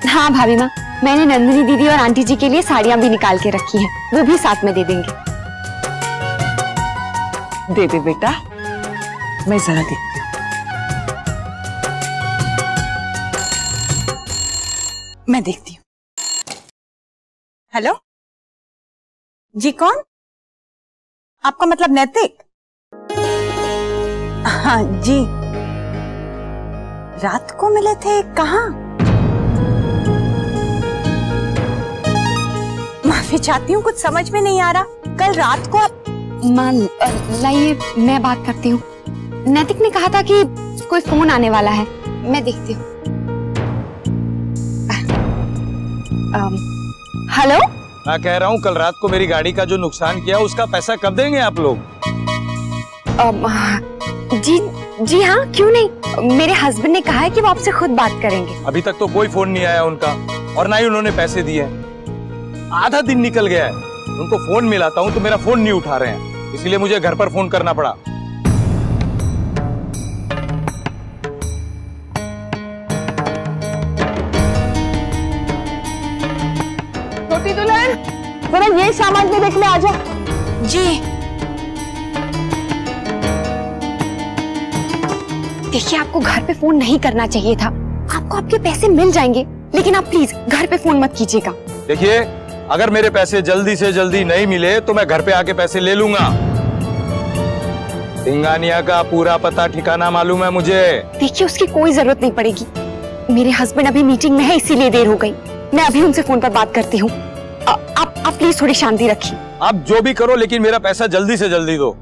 हाँ भाभी माँ, मैंने नंदिनी दीदी और आंटी जी के लिए साड़ियाँ भी निकाल के रखी हैं, वो भी साथ में दे देंगे। दे दे बेटा, मैं जरा देखती हूँ। मैं देखती हूँ। हेलो जी, कौन? आपका मतलब नैतिक? हाँ जी, रात को मिले थे, कहाँ? माफी चाहती हूँ, कुछ समझ में नहीं आ रहा। कल रात को आप... माँ लाइए, मैं बात करती हूँ। नैतिक ने कहा था कि कोई फोन आने वाला है, मैं देखती हूँ। हेलो, मैं कह रहा हूँ कल रात को मेरी गाड़ी का जो नुकसान किया उसका पैसा कब देंगे आप लोग? जी हाँ, क्यों नहीं। मेरे हस्बैंड ने कहा है कि वो आपसे खुद बात करेंगे। अभी तक तो कोई फोन नहीं आया उनका, और ना ही उन्होंने पैसे दिए। आधा दिन निकल गया है, उनको फोन मिलाता हूँ तो मेरा फोन नहीं उठा रहे हैं, इसलिए मुझे घर पर फोन करना पड़ा। छोटी दुल्हन, जरा ये सामान भी देख ले, आजा। जी। देखिए, आपको घर पे फोन नहीं करना चाहिए था। आपको आपके पैसे मिल जाएंगे, लेकिन आप प्लीज घर पे फोन मत कीजिएगा। देखिए, अगर मेरे पैसे जल्दी से जल्दी नहीं मिले तो मैं घर पे आके पैसे ले लूंगा। सिंगानिया का पूरा पता ठिकाना मालूम है मुझे। देखिए, उसकी कोई जरूरत नहीं पड़ेगी। मेरे हस्बैंड अभी मीटिंग में है, इसीलिए देर हो गई। मैं अभी उनसे फोन पर बात करती हूँ। आप प्लीज थोड़ी शांति रखिए। आप जो भी करो, लेकिन मेरा पैसा जल्दी से जल्दी दो।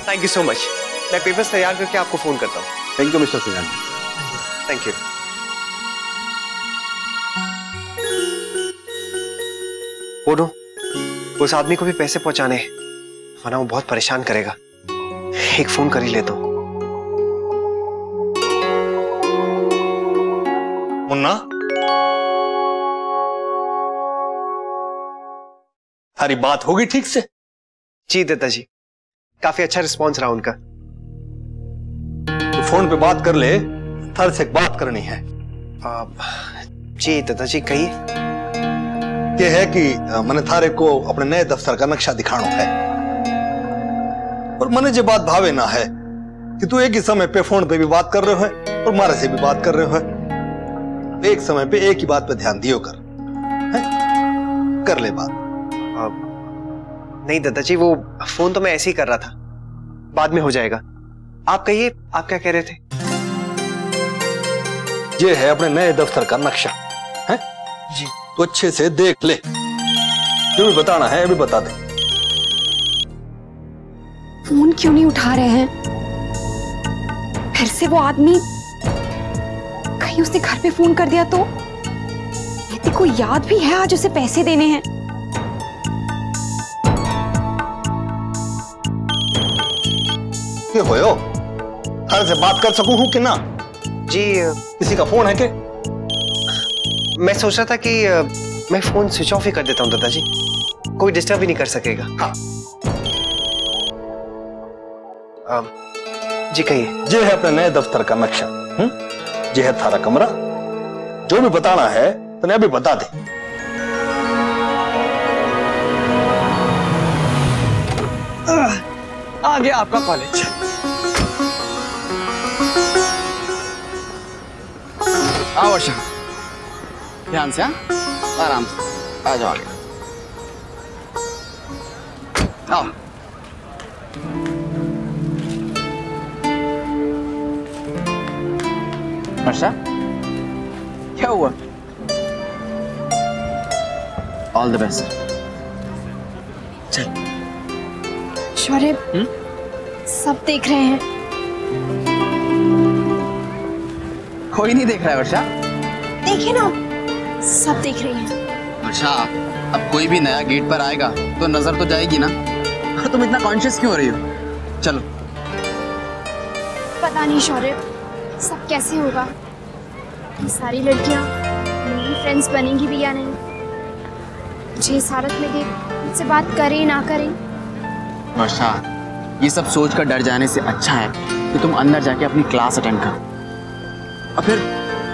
Thank you so much. मैं पेपर्स तैयार करके आपको फोन करता हूँ। Thank you mister Singhania. Thank you. बोलो, उस आदमी को भी पैसे पहुंचाने हैं, वरना वो बहुत परेशान करेगा। एक फोन कर ही लेता हूँ। मुन्ना, हमारी बात होगी ठीक से? जी दत्ता जी, काफी अच्छा रिस्पॉन्स रहा उनका। तो फोन पे बात कर ले, थारे से एक बात करनी है। जी दत्ता जी, कहिए। ये है कि मैंने थारे को अपने नए दफ्तर का नक्शा दिखाना है, और मैंने जो बात भावे ना है कि तू एक ही समय पे फोन पे भी बात कर रहे हो और मारे से भी बात कर रहे हो। एक समय पे एक ही बात पे ध्यान दियो कर, है? कर ले बात। नहीं दत्ता जी, वो फोन तो मैं ऐसे ही कर रहा था, बाद में हो जाएगा। आप कहिए, आप क्या कह रहे थे? ये है अपने नए दफ्तर का नक्शा, है जी? तो अच्छे से देख ले, जो भी बताना है अभी बता दे। फोन क्यों नहीं उठा रहे हैं? फिर से वो आदमी, कहीं उसने घर पे फोन कर दिया तो? यदि को याद भी है आज उसे पैसे देने हैं। क्या होयो? थारे से बात कर सकूं हूं कि ना? जी, किसी का फोन है क्या? मैं सोच रहा था कि मैं फोन स्विच ऑफ ही कर देता हूं दत्ता जी, कोई डिस्टर्ब ही नहीं कर सकेगा। हाँ। जी कहिए। ये है अपने नए दफ्तर का नक्शा, ये है थारा कमरा। जो भी बताना है तो अभी बता दे। आ गया आपका कॉलेज। आओ वर्षा, ध्यान से, आराम से आ जाओ आगे। आओ। वर्षा, क्या हुआ? All the best. चल। शौर्य, सब देख रहे हैं। कोई नहीं देख रहा है वर्षा। देखिए ना, सब देख रहे हैं। वर्षा, अब कोई भी नया गेट पर आएगा तो नजर तो जाएगी ना। और तुम इतना कॉन्शियस क्यों हो रही हो? चलो। पता नहीं शौर्य, सब कैसे होगा। ये सारी लड़कियां मेरी फ्रेंड्स बनेंगी भी या नहीं। मुझे इस हालत में देख मुझसे बात करें ना करें। वर्षा, ये सब सोच कर डर जाने से अच्छा है कि तुम अंदर जाके अपनी क्लास अटेंड करो, और फिर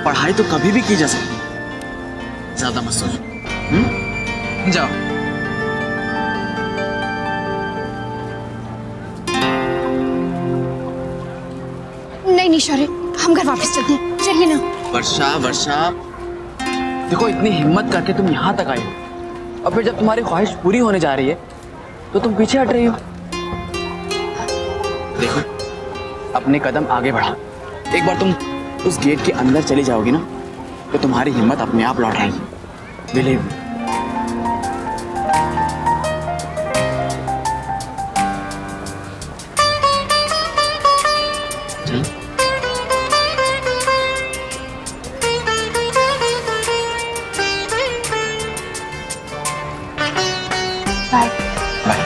पढ़ाई तो कभी भी की जा सकती है। ज्यादा मत सोचो। जाओ। नहीं शौर्य, हम घर वापस चलते हैं, चलिए ना। वर्षा, वर्षा, देखो इतनी हिम्मत करके तुम यहाँ तक आई हो, और फिर जब तुम्हारी ख्वाहिश पूरी होने जा रही है तो तुम पीछे हट रही हो। देखो, अपने कदम आगे बढ़ाओ। एक बार तुम उस गेट के अंदर चली जाओगी ना, तो तुम्हारी हिम्मत अपने आप लौट आएगी। Believe me. बाय। बाय।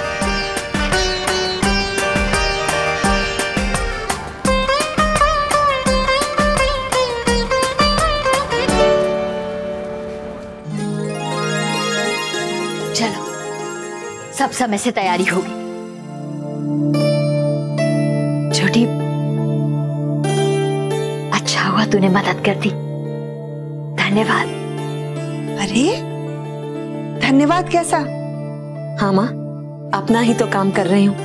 चलो, सब समय से तैयारी होगी। छोटी, अच्छा हुआ तूने मदद कर दी, धन्यवाद। अरे धन्यवाद कैसा? हाँ माँ, अपना ही तो काम कर रही हूँ।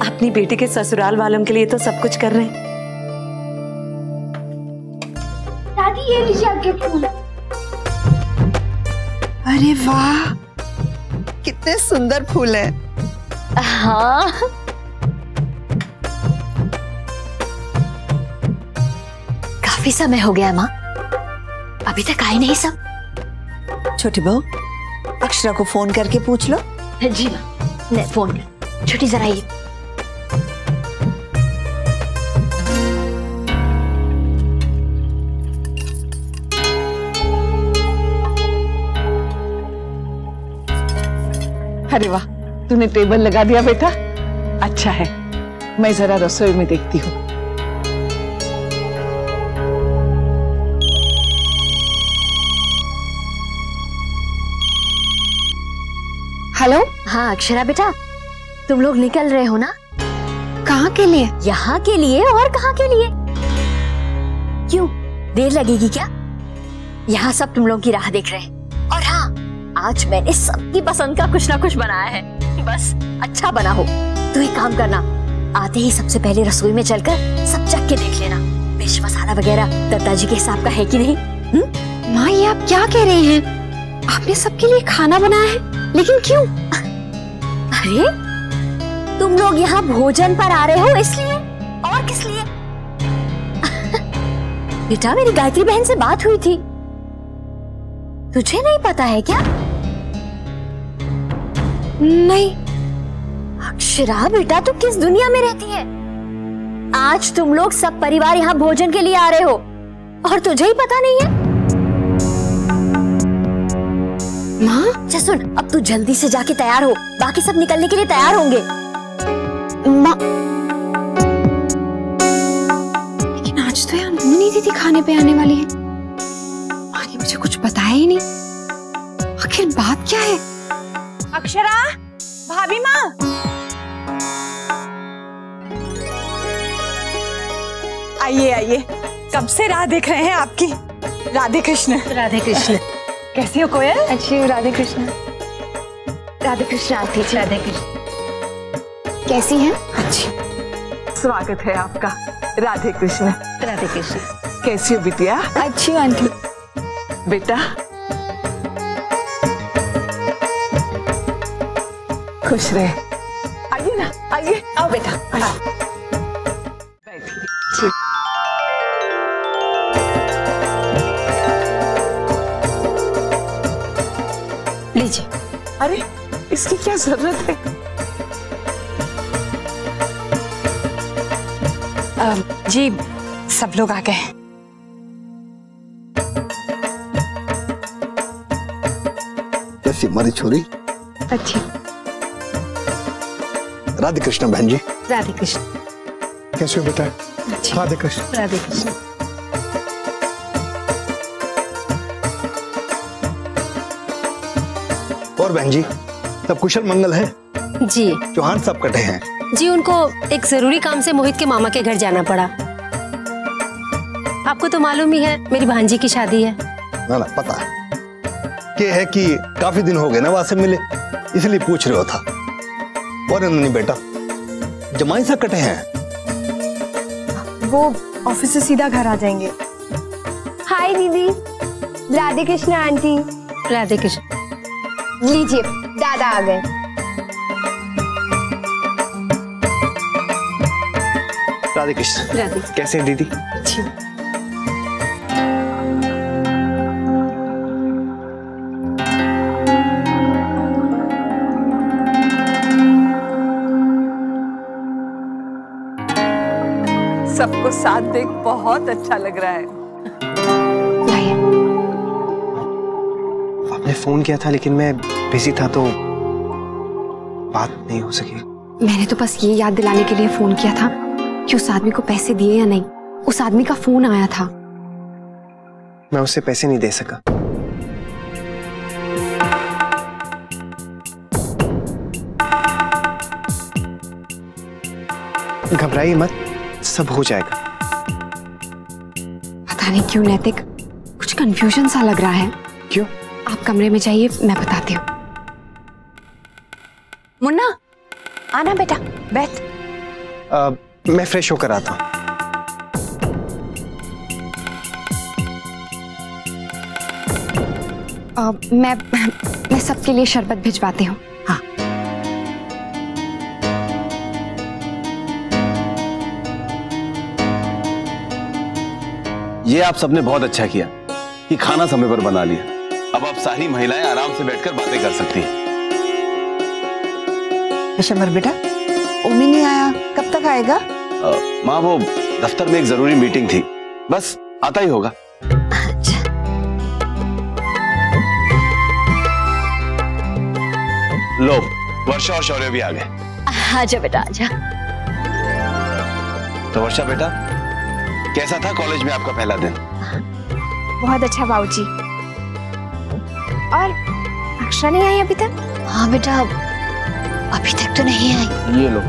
अपनी बेटी के ससुराल वालों के लिए तो सब कुछ कर रहे हैं। दादी ये लीजिए आपके फूल। अरे वाह, कितने सुंदर फूल हैं। हाँ, काफी समय हो गया माँ, अभी तक आए नहीं सब। छोटी बहू, अक्षरा को फोन करके पूछ लो। जी माँ, मैं फोन कर। छोटी जरा ये। अरे वाह, तूने टेबल लगा दिया बेटा, अच्छा है। मैं जरा रसोई में देखती हूँ। हेलो। हाँ अक्षरा बेटा, तुम लोग निकल रहे हो ना? कहाँ के लिए? यहाँ के लिए, और कहाँ के लिए? क्यों, देर लगेगी क्या? यहाँ सब तुम लोग की राह देख रहे हैं। और हाँ, आज मैंने सबकी पसंद का कुछ ना कुछ बनाया है, बस अच्छा बना हो। तो एक काम करना, आते ही सबसे पहले रसोई में चलकर सब चख के देख लेना, मिर्च मसाला वगैरह दादाजी के हिसाब का है कि नहीं। माँ ये आप क्या कह रही हैं? आपने सबके लिए खाना बनाया है, लेकिन क्यों? अरे तुम लोग यहाँ भोजन पर आ रहे हो इसलिए, और किस लिए? बेटा मेरी गायत्री बहन से बात हुई थी, तुझे नहीं पता है क्या? नहीं। अक्षरा बेटा तू किस दुनिया में रहती है? आज तुम लोग सब परिवार यहाँ भोजन के लिए आ रहे हो और तुझे ही पता नहीं है? माँ अच्छा सुन, अब तू जल्दी से जाके तैयार हो, बाकी सब निकलने के लिए तैयार होंगे। माँ लेकिन आज तो यहाँ नन्ही दीदी खाने पे आने वाली है। माँ ने मुझे कुछ बताया ही नहीं, आखिर बात क्या है? अक्षरा, भाभी माँ। आइए आइए, कब से राह देख रहे हैं आपकी। राधे कृष्ण। राधे कृष्ण। कैसी हो कोयल? अच्छी हूँ राधे कृष्ण। राधे कृष्ण आती। राधे कृष्ण। कैसी हैं? अच्छी। स्वागत है आपका। राधे कृष्ण। राधे कृष्ण। कैसी हो बिटिया? अच्छी हूँ आंटी। बेटा खुश रहे। आइए ना, आइए। आओ बेटा, आओ। बैठिए। लीजिए। अरे इसकी क्या जरूरत है? जी सब लोग आ गए। कैसी हमारी छोरी? अच्छी। राधे कृष्ण बहन जी। राधे कृष्ण। कैसे हो बेटा? राधे कृष्ण। राधे कृष्ण। और बहन जी सब कुशल मंगल है? जी चौहान सब कटे हैं। जी उनको एक जरूरी काम से मोहित के मामा के घर जाना पड़ा। आपको तो मालूम ही है मेरी भांजी की शादी है। ना ना पता है कि काफी दिन हो गए ना वहां से मिले, इसलिए पूछ रहे हो था। और नन्ही बेटा जमाई सा कटे हैं? वो ऑफिस से सीधा घर आ जाएंगे। हाय दीदी। राधे कृष्ण आंटी। राधे कृष्ण। लीजिए दादा आ गए। राधे कृष्ण। राधे। कैसे हैं दीदी? अच्छी। सबको साथ देख बहुत अच्छा लग रहा है। आपने फोन किया था लेकिन मैं बिजी था तो बात नहीं हो सकी। मैंने तो बस ये याद दिलाने के लिए फोन किया था कि उस आदमी को पैसे दिए या नहीं। उस आदमी का फोन आया था। मैं उससे पैसे नहीं दे सका। घबराइए मत, सब हो जाएगा। पता नहीं क्यों नैतिक, कुछ कंफ्यूजन सा लग रहा है। क्यों? आप कमरे में जाइए, मैं बताती हूँ। मुन्ना, आना बेटा, बैठ। मैं फ्रेश होकर आता हूँ। मैं सबके लिए शरबत भिजवाती हूँ। हाँ। ये आप सबने बहुत अच्छा किया कि खाना समय पर बना लिया। अब आप सारी महिलाएं आराम से बैठकर बातें कर सकती हैं। शमर बेटा, ओमी नहीं आया, कब तक आएगा? माँ, वो दफ्तर में एक जरूरी मीटिंग थी, बस आता ही होगा। लो, वर्षा और शौर्य भी आ गए। आजा बेटा, आजा। तो वर्षा बेटा, कैसा था कॉलेज में आपका पहला दिन? बहुत अच्छा बाबूजी। और अक्षरा नहीं आई अभी तक? हाँ बेटा, अभी तक तो नहीं आई। ये लो,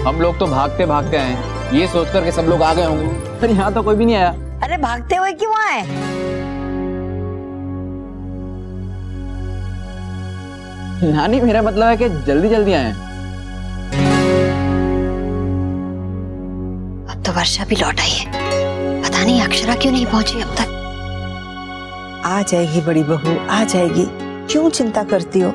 हम लोग तो भागते भागते आए, ये सोचकर के सब लोग आ गए होंगे, पर यहाँ तो कोई भी नहीं आया। अरे भागते हुए क्यों आए? नानी, मेरा मतलब है कि जल्दी जल्दी आए। अब तो वर्षा भी लौट आई है, पता नहीं अक्षरा क्यों नहीं पहुंची अब तक। आ जाएगी बड़ी बहू, आ जाएगी, क्यों चिंता करती हो?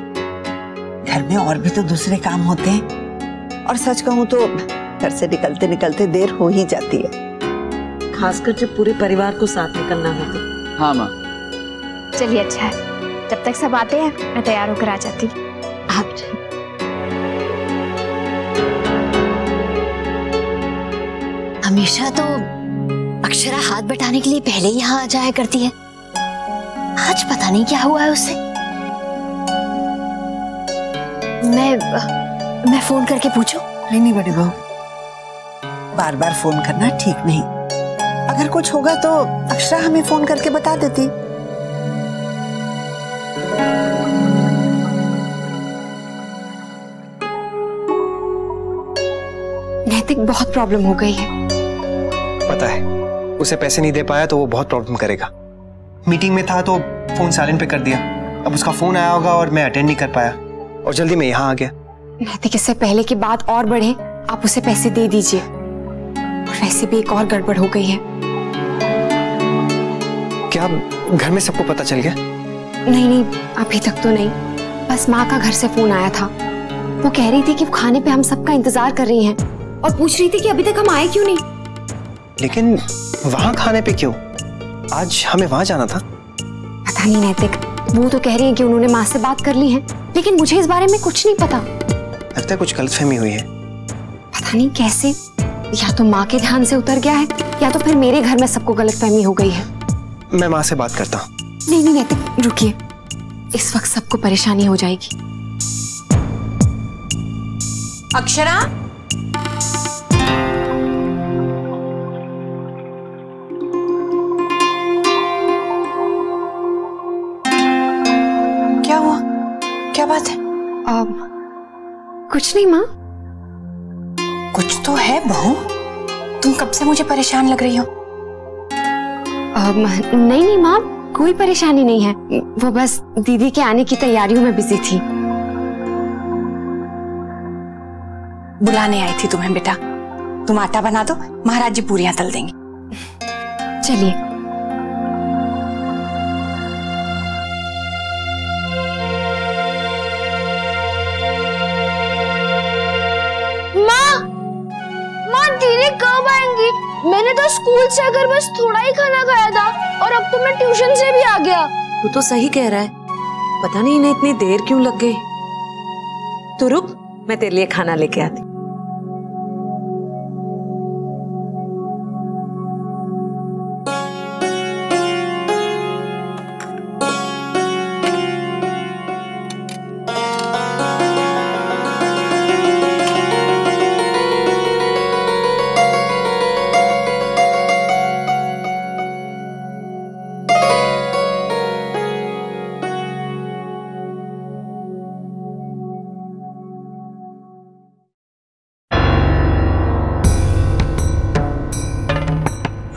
घर में और भी तो दूसरे काम होते हैं, और सच कहूं तो घर से निकलते निकलते देर हो ही जाती है, खासकर जब पूरे परिवार को साथ निकलना हो तो। हाँ माँ। चलिए अच्छा है, जब तक सब आते हैं मैं तैयार होकर आ जाती हूँ। आप हमेशा तो अक्षरा हाथ बटाने के लिए पहले ही यहाँ आ जाया करती है, आज पता नहीं क्या हुआ है उससे। मैं फोन करके पूछूं? नहीं बड़ी बहू, बार बार फोन करना ठीक नहीं। अगर कुछ होगा तो अक्षरा हमें फोन करके बता देती। नैतिक, बहुत प्रॉब्लम हो गई है। पता है, उसे पैसे नहीं दे पाया तो वो बहुत प्रॉब्लम करेगा। मीटिंग में था तो फोन साइलेंट पे कर दिया, अब उसका फोन आया होगा और मैं अटेंड नहीं कर पाया, और जल्दी में यहाँ आ गया। नैतिक, इससे पहले की बात और बढ़े, आप उसे पैसे दे दीजिए। और वैसे भी एक और गड़बड़ हो गई है। क्या घर में सबको पता चल गया? नहीं, अभी तक तो नहीं, बस माँ का घर से फोन आया था। वो कह रही थी कि वो खाने पे हम सबका इंतजार कर रही हैं, और पूछ रही थी कि अभी तक हम आए क्यों नहीं। लेकिन वहां खाने पे क्यों? आज हमें वहां जाना था। पता नहीं नैतिक, वो तो कह रही हैं कि उन्होंने माँ से बात कर ली है, लेकिन मुझे इस बारे में कुछ नहीं पता। लगता है कुछ गलतफहमी हुई है। पता नहीं कैसे, या तो माँ के ध्यान से उतर गया है, या तो फिर मेरे घर में सबको गलतफहमी हो गई है। मैं माँ से बात करता हूँ। नहीं नैतिक, रुकिए, इस वक्त सबको परेशानी हो जाएगी। अक्षरा, क्या हुआ? क्या बात है? कुछ नहीं माँ। कुछ तो है बहू, तुम कब से मुझे परेशान लग रही हो। नहीं माँ, कोई परेशानी नहीं है, वो बस दीदी के आने की तैयारियों में बिजी थी। बुलाने आई थी तुम्हें बेटा, तुम आटा बना दो, महाराज जी पूरियां तल देंगे। चलिए। माँ दीदी कब आएंगी? मैंने तो स्कूल से आकर बस थोड़ा ही खाना खाया था, और अब तो मैं ट्यूशन से भी आ गया। तू तो सही कह रहा है, पता नहीं इन्हें इतनी देर क्यों लग गई। तू रुक, मैं तेरे लिए खाना लेके आती।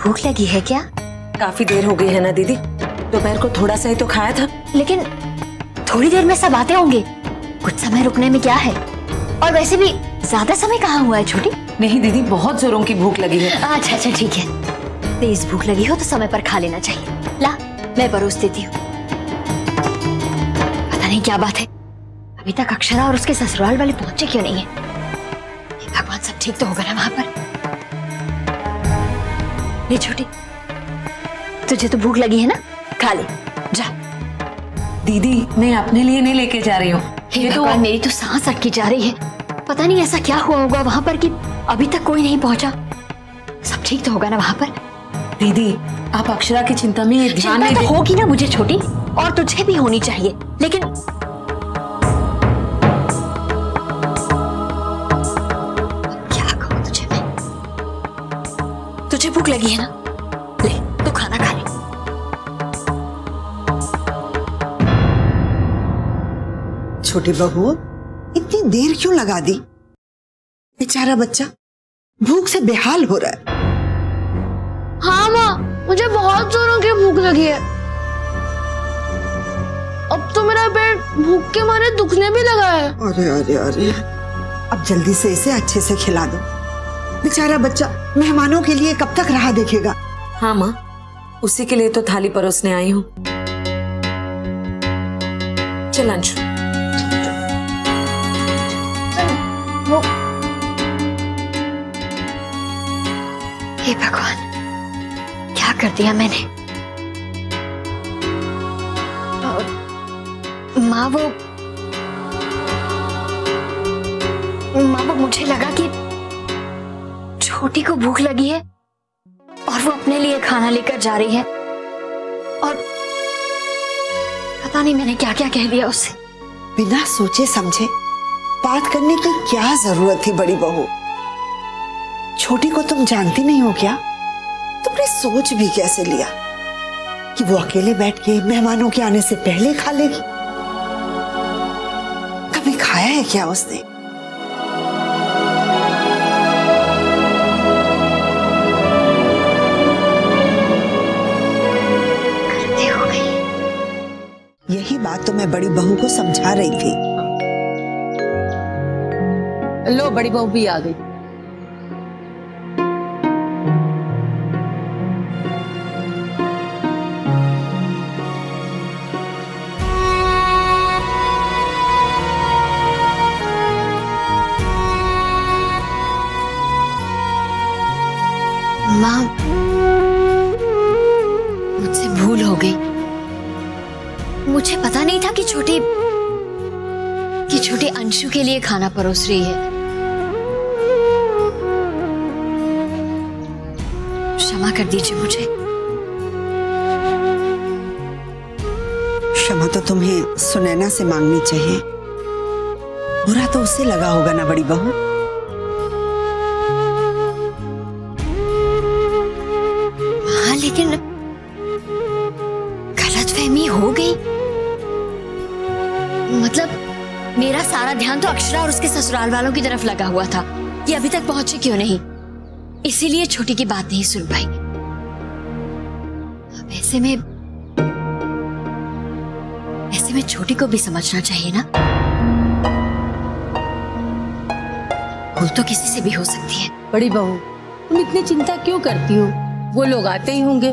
भूख लगी है क्या? काफी देर हो गई है ना दीदी, दोपहर को थोड़ा सा ही तो खाया था। लेकिन थोड़ी देर में सब आते होंगे, कुछ समय रुकने में क्या है? और वैसे भी ज्यादा समय कहाँ हुआ है छोटी? नहीं दीदी, बहुत जोरों की भूख लगी है। अच्छा अच्छा ठीक है, तेज भूख लगी हो तो समय पर खा लेना चाहिए। ला मैं परोस देती हूँ। पता नहीं क्या बात है, अभी तक अक्षरा और उसके ससुराल वाले पहुंचे क्यों नहीं है? भगवान सब ठीक तो होगा ना वहां पर? ले छोटी, तुझे तो भूख लगी है ना, खा ले जा। दीदी मैं अपने लिए नहीं लेके जा रही हूँ। हे भगवान, मेरी तो सांस अटकी जा रही है। पता नहीं ऐसा क्या हुआ होगा वहां पर कि अभी तक कोई नहीं पहुंचा। सब ठीक तो होगा ना वहां पर? दीदी आप अक्षरा की चिंता में ध्यान नहीं तो होगी ना मुझे छोटी, और तुझे भी होनी चाहिए, लेकिन क्या कहूं तुझे मैं? तुझे भूख लगी है ना, ले तो खाना खा ले। छोटी बहू, इतनी देर क्यों लगा दी? बेचारा बच्चा भूख से बेहाल हो रहा है। हाँ माँ, मुझे बहुत जोरों की भूख लगी है। अब तो मेरा पेट भूख के मारे दुखने भी लगा है। अरे अरे अरे, अब जल्दी से इसे अच्छे से खिला दो। बेचारा बच्चा मेहमानों के लिए कब तक राह देखेगा। हाँ माँ, उसी के लिए तो थाली परोसने आई हूँ। चल अंशु। हे भगवान, क्या कर दिया मैंने? माँ वो मुझे लगा कि छोटी को भूख लगी है और वो अपने लिए खाना लेकर जा रही है, और पता नहीं मैंने क्या क्या कह दिया उससे। बिना सोचे समझे बात करने की क्या जरूरत थी बड़ी बहू? छोटी को तुम जानती नहीं हो क्या? तुमने सोच भी कैसे लिया कि वो अकेले बैठ के मेहमानों के आने से पहले खा लेगी? कभी खाया है क्या उसने? गलती हो गई। यही बात तो मैं बड़ी बहू को समझा रही थी। लो बड़ी बहू भी आ गई। माँ, मुझसे भूल हो गई। मुझे पता नहीं था कि छोटे अंशु के लिए खाना परोस रही है। क्षमा कर दीजिए मुझे। क्षमा तो तुम्हें सुनैना से मांगनी चाहिए। बुरा तो उससे लगा होगा ना बड़ी बहू? हाँ, लेकिन गलतफहमी हो गई। मतलब मेरा सारा ध्यान तो अक्षरा और उसके ससुराल वालों की तरफ लगा हुआ था कि अभी तक पहुंचे क्यों नहीं, इसीलिए छोटी की बात नहीं सुन पाई। अब ऐसे में छोटी को भी समझना चाहिए ना। भूल तो किसी से भी हो सकती है। बड़ी बहू, तुम इतनी चिंता क्यों करती हो? वो लोग आते ही होंगे।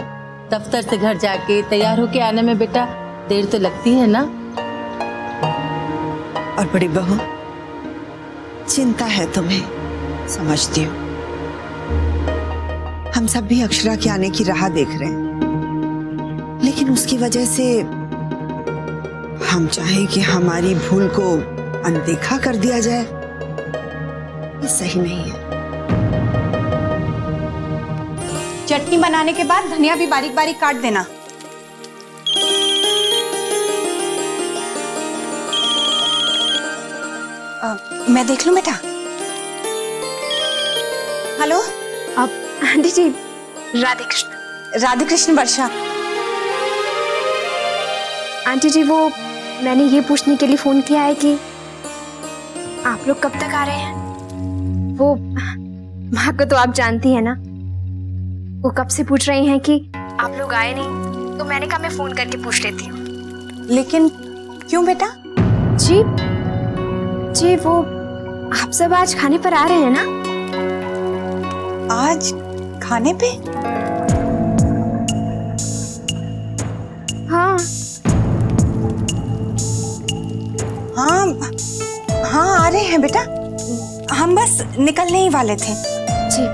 दफ्तर से घर जाके तैयार होके आने में बेटा देर तो लगती है ना। और बड़ी बहू, चिंता है तुम्हें, समझती हूँ। हम सब भी अक्षरा के आने की राह देख रहे हैं, लेकिन उसकी वजह से हम चाहें कि हमारी भूल को अनदेखा कर दिया जाए, ये सही नहीं है। चटनी बनाने के बाद धनिया भी बारीक बारीक काट देना। मैं देख लूं बेटा? हेलो, अब आंटी जी, राधे कृष्ण। राधे कृष्ण वर्षा। आंटी जी, वो मैंने ये पूछने के लिए फोन किया है कि आप लोग कब तक आ रहे हैं? वो माँ को तो आप जानती हैं ना, वो कब से पूछ रही हैं कि आप लोग आए नहीं, तो मैंने कहा मैं फोन करके पूछ लेती हूँ। लेकिन क्यों बेटा? जी जी, वो आप सब आज खाने पर आ रहे हैं ना? आज खाने पे? हाँ हाँ हाँ, आ रहे हैं बेटा। हम बस निकलने ही वाले थे। जी।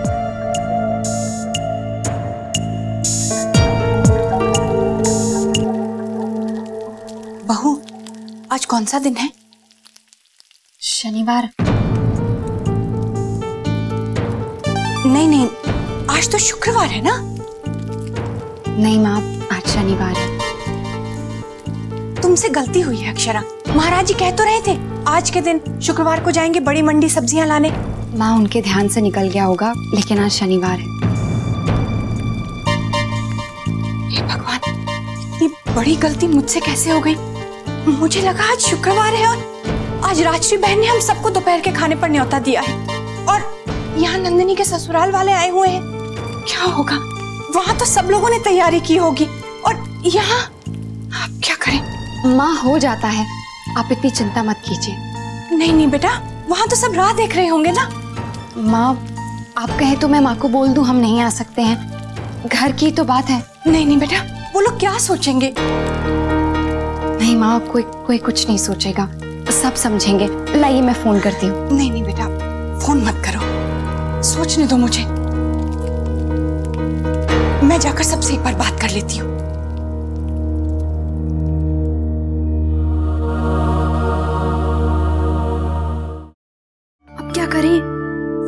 बहू, आज कौन सा दिन है? शनिवार। नहीं नहीं, आज तो शुक्रवार है ना? नहीं माँ, आज शनिवार है। तुमसे गलती हुई है अक्षरा। महाराज जी कह तो रहे थे आज के दिन शुक्रवार को जाएंगे बड़ी मंडी सब्जियां लाने। माँ, उनके ध्यान से निकल गया होगा, लेकिन आज शनिवार है। हे भगवान, इतनी बड़ी गलती मुझसे कैसे हो गई? मुझे लगा आज शुक्रवार है और आज राजश्री बहन ने हम सबको दोपहर के खाने पर न्योता दिया है और यहाँ नंदिनी के ससुराल वाले आए हुए हैं। क्या होगा? वहां तो सब लोगों ने तैयारी की होगी और यहाँ आप क्या करें? माँ, हो जाता है, आप इतनी चिंता मत कीजिए। नहीं नहीं बेटा, वहां तो सब राह देख रहे होंगे ना। माँ, आप कहें तो मैं माँ को बोल दूं हम नहीं आ सकते हैं, घर की तो बात है। नहीं नहीं बेटा, वो लोग क्या सोचेंगे? नहीं माँ, कोई कुछ नहीं सोचेगा, सब समझेंगे। लाइए मैं फोन करती हूँ। नहीं नहीं बेटा, फोन मत करो, सोचने दो मुझे। मैं जाकर सबसे एक बार बात कर लेती हूँ। अब क्या करें?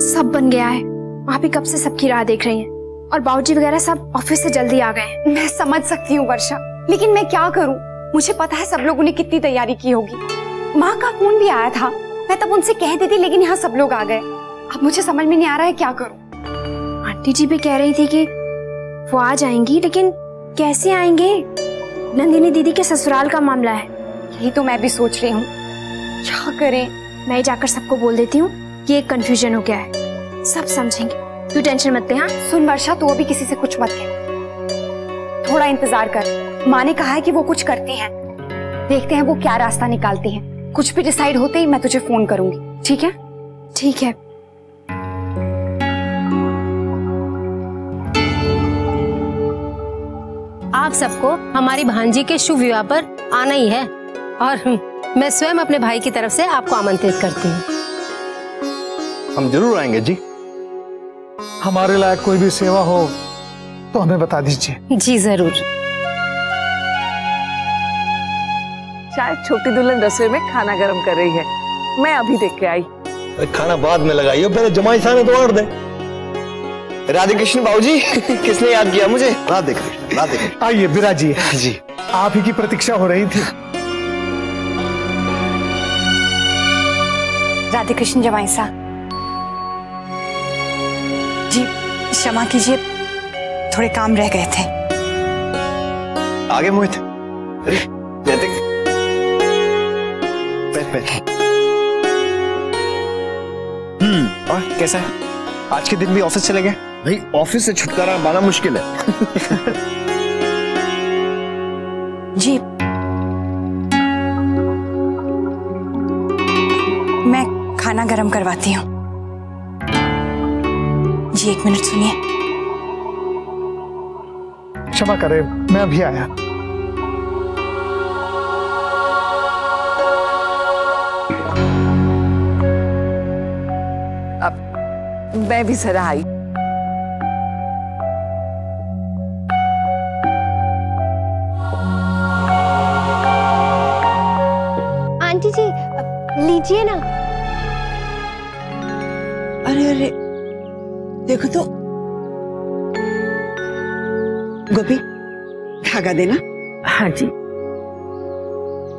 सब बन गया है। वहाँ पे कब से सबकी राह देख रही हैं और बाबूजी वगैरह सब ऑफिस से जल्दी आ गए हैं। मैं समझ सकती हूँ वर्षा, लेकिन मैं क्या करूँ? मुझे पता है सब लोगों ने कितनी तैयारी की होगी। माँ का फोन भी आया था, मैं तब उनसे कह देती, लेकिन यहाँ सब लोग आ गए। अब मुझे समझ में नहीं आ रहा है क्या करूँ। आंटी जी भी कह रही थी कि वो आ जाएंगी, लेकिन कैसे आएंगे? नंदिनी दीदी के ससुराल का मामला है। यही तो मैं भी सोच रही हूँ, क्या करें? मैं जाकर सबको बोल देती हूँ कि एक कंफ्यूजन हो गया है, सब समझेंगे, तू टेंशन मत ले। हाँ सुन वर्षा, तू अभी किसी से कुछ मत कह, थोड़ा इंतजार कर। माँ ने कहा है कि वो कुछ करती हैं, देखते हैं वो क्या रास्ता निकालती हैं। कुछ भी डिसाइड होते ही मैं तुझे फोन करूंगी, ठीक है? ठीक है। आप सबको हमारी भांजी के शुभ विवाह पर आना ही है और मैं स्वयं अपने भाई की तरफ से आपको आमंत्रित करती हूँ। हम जरूर आएंगे जी। हमारे लायक कोई भी सेवा हो तो हमें बता दीजिए। जी जरूर। शायद छोटी दुल्हन रसोई में खाना गर्म कर रही है, मैं अभी देख के आई। खाना बाद में लगाइए, पहले जमाई साहब तो और दे। राधे कृष्ण बाबूजी, किसने याद किया मुझे? राधे कृष्ण, राधे कृष्ण। आइए विराजिए जी, आप ही की प्रतीक्षा हो रही थी। राधे कृष्ण जमाई साहब जी, क्षमा कीजिए, थोड़े काम रह गए थे। आगे मोहित। अरे नैतिक, बैठ। और कैसा है? आज के दिन भी ऑफिस चले गए? भाई ऑफिस से छुटकारा पाना मुश्किल है। जी, मैं खाना गरम करवाती हूँ। जी 1 मिनट सुनिए। क्षमा करें, मैं अभी आया। अब मैं भी जरा आई। आंटी जी लीजिए ना। अरे अरे देखो तो, गोपी धागा देना। हाँ जी।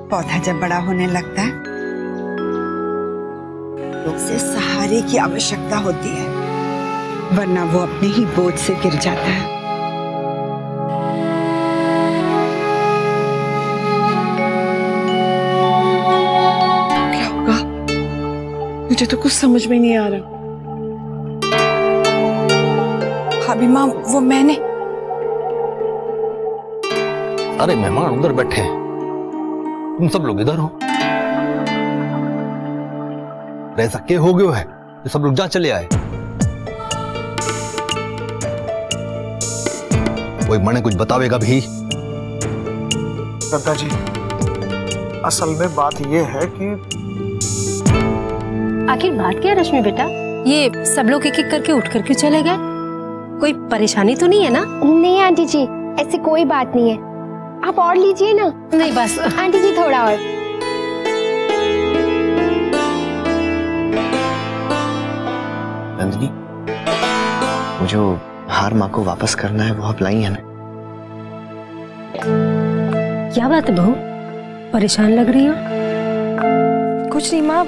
पौधा जब बड़ा होने लगता है तो उसे सहारे की आवश्यकता होती है, वरना वो अपने ही बोझ से गिर जाता है। क्या होगा? मुझे तो कुछ समझ में नहीं आ रहा। भाभी माँ, वो मैंने। अरे मेहमान उधर बैठे हैं, तुम सब लोग इधर हो। ऐसा क्या हो गया है कि सब लोग जहां चले आए? कोई मने कुछ बतावेगा भी? दादाजी, असल में बात ये है कि आखिर बात क्या है रश्मि बेटा? ये सब लोग एक एक करके उठ कर क्यों चले गए? कोई परेशानी तो नहीं है ना? नहीं आंटी जी, ऐसी कोई बात नहीं है। आप और लीजिए ना। नहीं बस आंटी जी थोड़ा और। नंदिनी, वो जो हार माँ को वापस करना है वो आप लाई है ना? क्या बात है बहू, परेशान लग रही हो? कुछ नहीं माँ।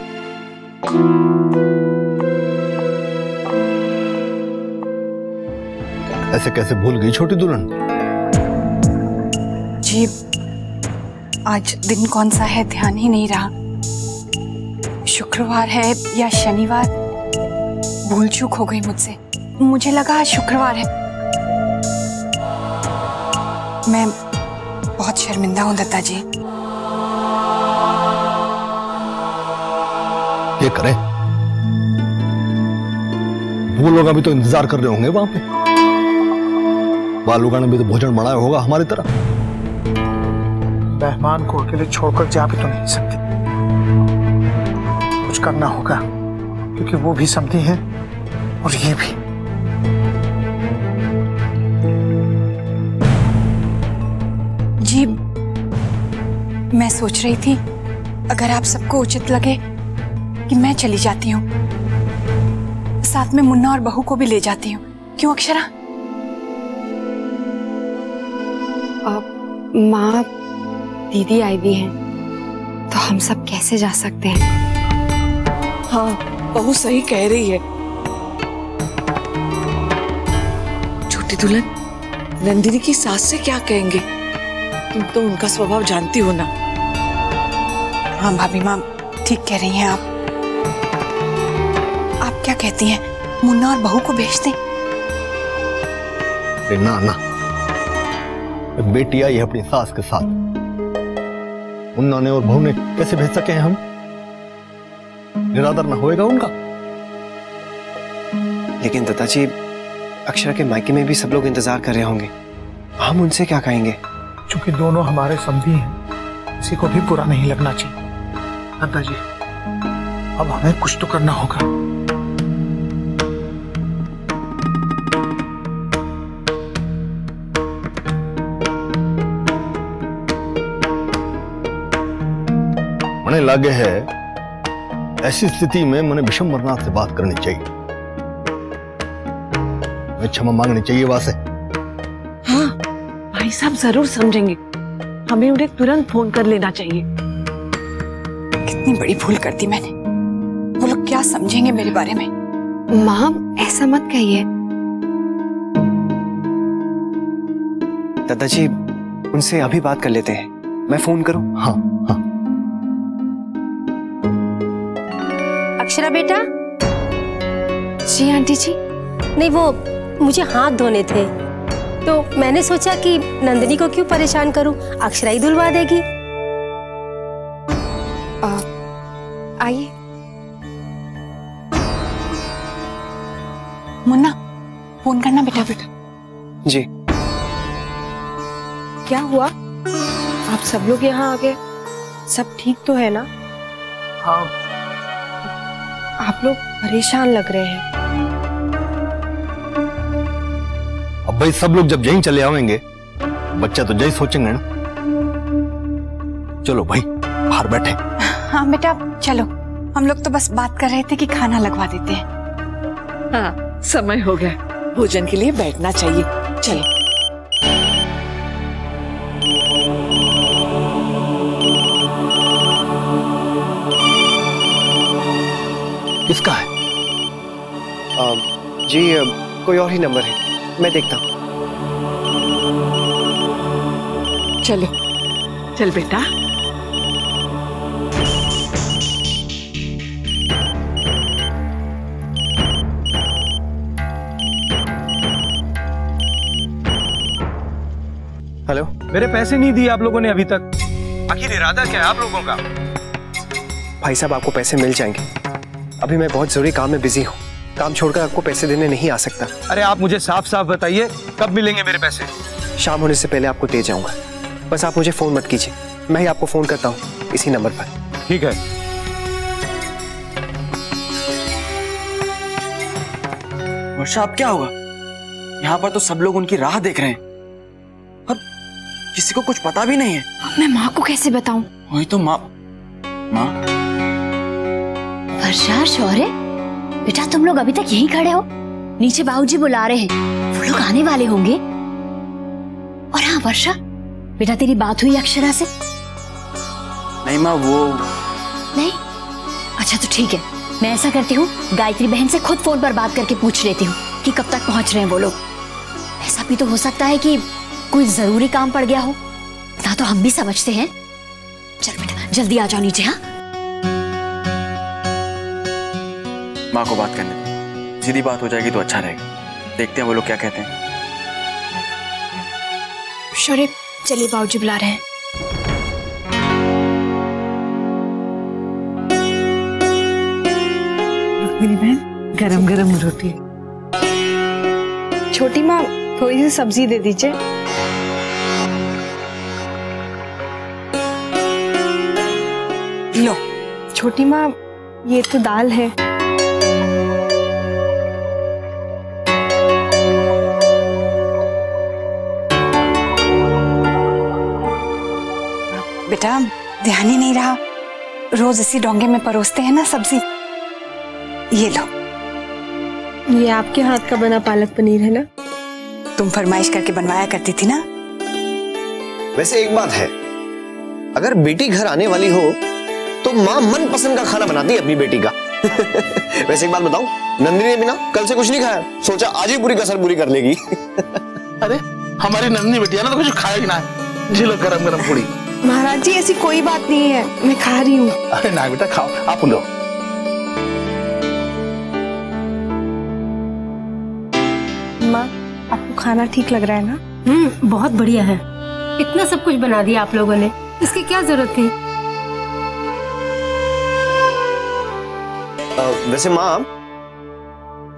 ऐसे कैसे भूल गई छोटी दुल्हन? जी, आज दिन कौन सा है ध्यान ही नहीं रहा। शुक्रवार है या शनिवार, भूल चूक हो गई मुझसे। मुझे लगा आज शुक्रवार है। मैं बहुत शर्मिंदा हूँ दत्ता जी। ये करें, वो लोग अभी तो इंतजार कर रहे होंगे वहां पे। बालूगा ने भी तो भोजन बनाया होगा हमारी तरह। मेहमान को अकेले छोड़कर जा भी तो नहीं सकते, कुछ करना होगा, क्योंकि वो भी समझी है और ये भी। जी, मैं सोच रही थी अगर आप सबको उचित लगे कि मैं चली जाती हूँ, साथ में मुन्ना और बहू को भी ले जाती हूँ। क्यों अक्षरा? माँ, दीदी आई हुई हैं, तो हम सब कैसे जा सकते हैं? हाँ, बहू सही कह रही है। छोटी दुल्हन, नंदिनी की सास से क्या कहेंगे? तुम तो उनका स्वभाव जानती हो ना। हाँ भाभी माँ, ठीक कह रही हैं आप। आप क्या कहती हैं, मुन्ना और बहू को भेज दें? ना ना, बेटी आई है अपनी सास के साथ, मुन्ना ने और बहू ने कैसे भेज सके हैं हम? निरादर ना होएगा उनका। लेकिन दादाजी, अक्षरा के मायके में भी सब लोग इंतजार कर रहे होंगे, हम उनसे क्या कहेंगे? क्योंकि दोनों हमारे समधी हैं, किसी को भी बुरा नहीं लगना चाहिए। दादाजी, अब हमें कुछ तो करना होगा। मने लागे है ऐसी स्थिति में मने विषम मरनाथ से बात करनी चाहिए, मैं क्षमा मांगनी चाहिए वासे। हाँ, भाई साहब जरूर समझेंगे। हमें उन्हें तुरंत फोन कर लेना चाहिए। कितनी बड़ी भूल कर दी मैंने। वो लोग क्या समझेंगे मेरे बारे में? माँ, ऐसा मत कहिए। दादाजी, उनसे अभी बात कर लेते हैं। मैं फोन करूं? हाँ हाँ। अक्षरा बेटा। जी आंटी जी। नहीं, वो मुझे हाथ धोने थे, तो मैंने सोचा कि नंदिनी को क्यों परेशान करूं, अक्षरा ही धुलवा देगी। आइए। मुन्ना, फोन करना बेटा। बेटा जी। क्या हुआ? आप सब लोग यहाँ आ गए, सब ठीक तो है ना? हाँ। आप लोग परेशान लग रहे हैं। अब भाई सब लोग जब यहीं चले आवेंगे, बच्चा तो यही सोचेंगे ना। चलो भाई, बाहर बैठे। हाँ बेटा, चलो। हम लोग तो बस बात कर रहे थे कि खाना लगवा देते हैं। हाँ, समय हो गया, भोजन के लिए बैठना चाहिए। चलो। किसका है? जी, कोई और ही नंबर है, मैं देखता हूँ। चलो, चल बेटा। हेलो, मेरे पैसे नहीं दिए आप लोगों ने अभी तक। आखिर इरादा क्या है आप लोगों का? भाई साहब आपको पैसे मिल जाएंगे। अभी मैं बहुत जरूरी काम में बिजी हूँ, काम छोड़कर आपको पैसे देने नहीं आ सकता। अरे आप मुझे साफ साफ बताइए कब मिलेंगे मेरे पैसे? शाम होने से पहले आपको दे जाऊंगा, बस आप मुझे फोन मत कीजिए, मैं ही आपको फोन करता हूँ इसी नंबर पर। ठीक है। वर्षा अब क्या होगा? यहाँ पर तो सब लोग उनकी राह देख रहे हैं और किसी को कुछ पता भी नहीं है। अब मैं माँ को कैसे बताऊं? वही तो माँ। वर्षा, शौर्य, बेटा तुम लोग अभी तक यहीं खड़े हो? नीचे बाबूजी बुला रहे हैं, वो लोग आने वाले होंगे। और हाँ वर्षा, बेटा तेरी बात हुई अक्षरा से? नहीं माँ, वो नहीं? अच्छा तो ठीक है, मैं ऐसा करती हूँ, गायत्री बहन से खुद फोन पर बात करके पूछ लेती हूँ कि कब तक पहुंच रहे हैं वो लोग। ऐसा भी तो हो सकता है कि कोई जरूरी काम पड़ गया हो, ना तो हम भी समझते हैं। चल बेटा जल्दी आ जाओ नीचे। हाँ माँ को बात करने दो, सीधी बात हो जाएगी तो अच्छा रहेगा। देखते हैं वो लोग क्या कहते हैं। शौर्य चलिए, बाबूजी बुला रहे हैं। मेरी बहन गरम गरम रोटी। छोटी माँ थोड़ी सी सब्जी दे दीजिए। लो छोटी माँ, ये तो दाल है। बेटा ध्यान ही नहीं रहा, रोज इसी डोंगे में परोसते हैं ना सब्जी। ये लो। ये आपके हाथ का बना पालक पनीर है ना? तुम फरमाइश करके बनवाया करती थी ना। वैसे एक बात है, अगर बेटी घर आने वाली हो तो माँ मन पसंद का खाना बनाती है अपनी बेटी का। वैसे एक बात बताऊं, नंदिनी ने भी ना कल से कुछ नहीं खाया, सोचा आज ही पूरी कसर पूरी कर लेगी। अरे हमारी नंदिनी बेटिया ना तो कुछ खाएगी ना। जी लो गरम गरम पूरी। महाराज जी ऐसी कोई बात नहीं है, मैं खा रही हूँ। अरे ना बेटा खाओ, आप लो। माँ आपको खाना ठीक लग रहा है ना? बहुत बढ़िया है। इतना सब कुछ बना दिया आप लोगों ने, इसकी क्या जरूरत थी? वैसे माँ,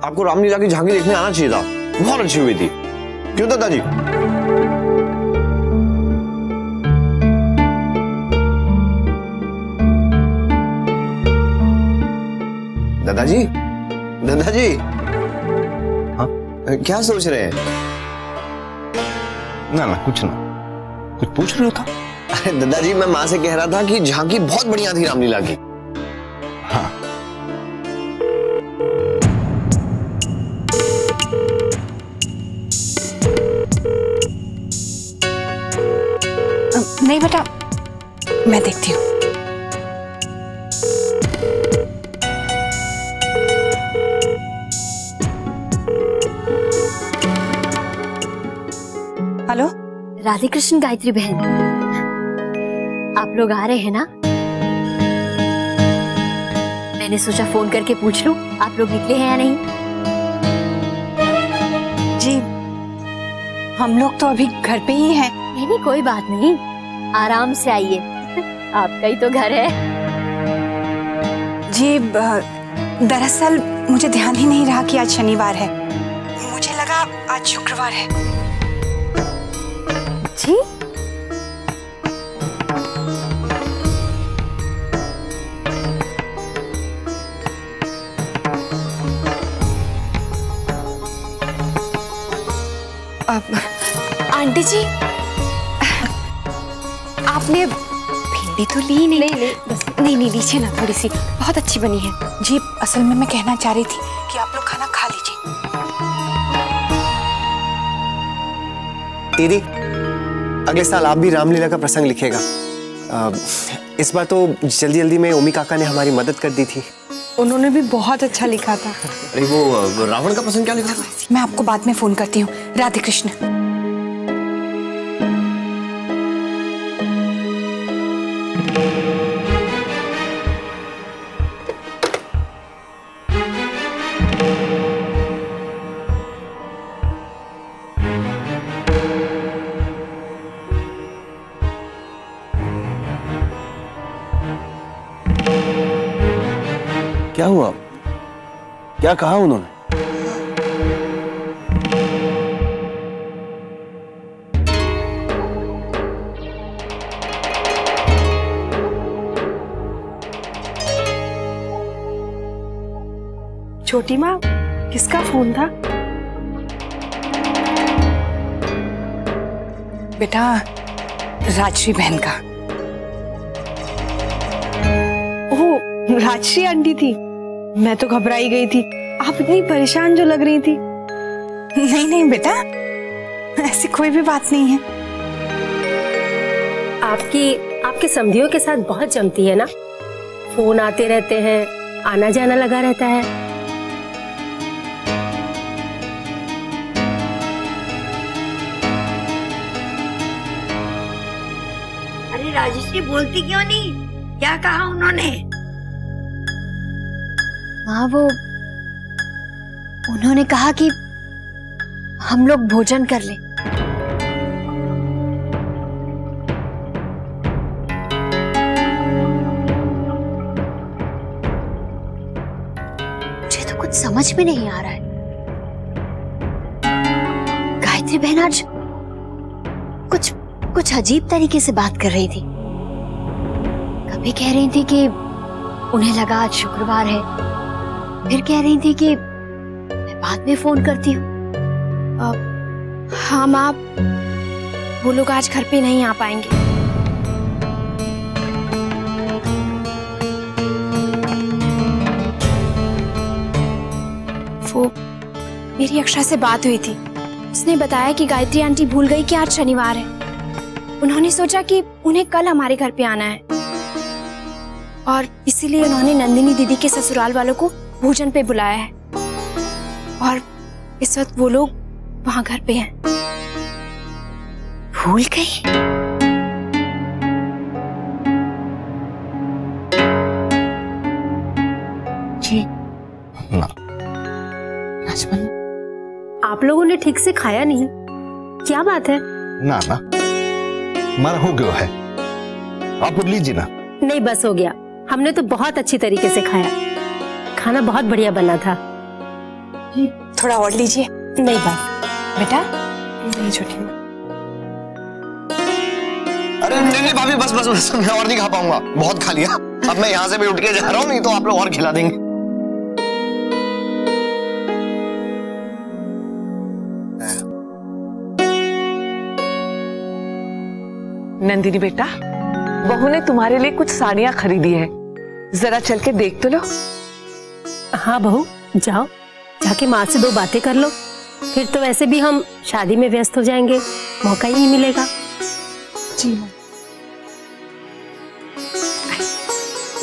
आपको रामलीला की झांकी देखने आना चाहिए था, बहुत अच्छी हुई थी। क्यों दादाजी? दादाजी, दादाजी, हाँ क्या सोच रहे हैं? ना ना कुछ ना, कुछ पूछ रहे हो था? अरे दादाजी, मैं माँ से कह रहा था कि झांकी बहुत बढ़िया थी रामलीला की। हाँ नहीं बेटा, मैं देखती हूँ। हेलो, राधे कृष्ण गायत्री बहन, आप लोग आ रहे हैं ना? मैंने सोचा फोन करके पूछ लूं आप लोग निकले हैं या नहीं। जी हम लोग तो अभी घर पे ही हैं। नहीं कोई बात नहीं, आराम से आइए, आपका ही तो घर है। जी दरअसल मुझे ध्यान ही नहीं रहा कि आज शनिवार है, मुझे लगा आज शुक्रवार है। जी आंटी जी, आपने भिंडी तो ली नहीं? नहीं बस नहीं लीजिए ना, थोड़ी सी बहुत अच्छी बनी है। जी असल में मैं कहना चाह रही थी कि आप लोग खाना खा लीजिए। दीदी, अगले साल आप भी रामलीला का प्रसंग लिखेगा। इस बार तो जल्दी जल्दी में ओमी काका ने हमारी मदद कर दी थी। उन्होंने भी बहुत अच्छा लिखा था। अरे वो रावण का प्रसंग क्या लिखा था? मैं आपको बाद में फोन करती हूँ। राधे कृष्ण। क्या हुआ? क्या कहा उन्होंने? छोटी माँ, किसका फोन था? बेटा, राजश्री बहन का। ओह, राजश्री आंटी थी। मैं तो घबराई गई थी, आप इतनी परेशान जो लग रही थी। नहीं नहीं बेटा, ऐसी कोई भी बात नहीं है। आपके समधियों के साथ बहुत जमती है ना, फोन आते रहते हैं, आना जाना लगा रहता है। अरे राजश्री बोलती क्यों नहीं? क्या कहा उन्होंने? माँ, वो उन्होंने कहा कि हम लोग भोजन कर लें। मुझे तो कुछ समझ में नहीं आ रहा है। गायत्री बहन आज कुछ अजीब तरीके से बात कर रही थी। कभी कह रही थी कि उन्हें लगा आज शुक्रवार है, फिर कह रही थी कि मैं बाद में फोन करती हूँ। हाँ माँ, वो लोग आज घर पे नहीं आ पाएंगे। वो मेरी अक्षरा से बात हुई थी, उसने बताया कि गायत्री आंटी भूल गई कि आज शनिवार है। उन्होंने सोचा कि उन्हें कल हमारे घर पे आना है और इसीलिए उन्होंने नंदिनी दीदी के ससुराल वालों को भोजन पे बुलाया है और इस वक्त वो लोग वहां घर पे हैं। भूल गई? जी आप लोगों ने ठीक से खाया नहीं, क्या बात है? ना हमारा हो गया है, आप लीजिए ना। नहीं बस हो गया, हमने तो बहुत अच्छी तरीके से खाया, खाना बहुत बढ़िया बना था। थोड़ा और लीजिए। नहीं बस बेटा, नहीं छोटी। अरे नहीं भाभी, बस बस बस, मैं और नहीं खा पाऊंगा, बहुत खा लिया। अब मैं यहाँ से भी उठ के जा रहा हूँ, नहीं तो आप लोग और खिला देंगे। नंदिनी बेटा, बहू ने तुम्हारे लिए कुछ साड़ियां खरीदी है, जरा चल के देख तो लो। हाँ बहू, जाओ जाके माँ से दो बातें कर लो, फिर तो वैसे भी हम शादी में व्यस्त हो जाएंगे, मौका ही नहीं मिलेगा। जी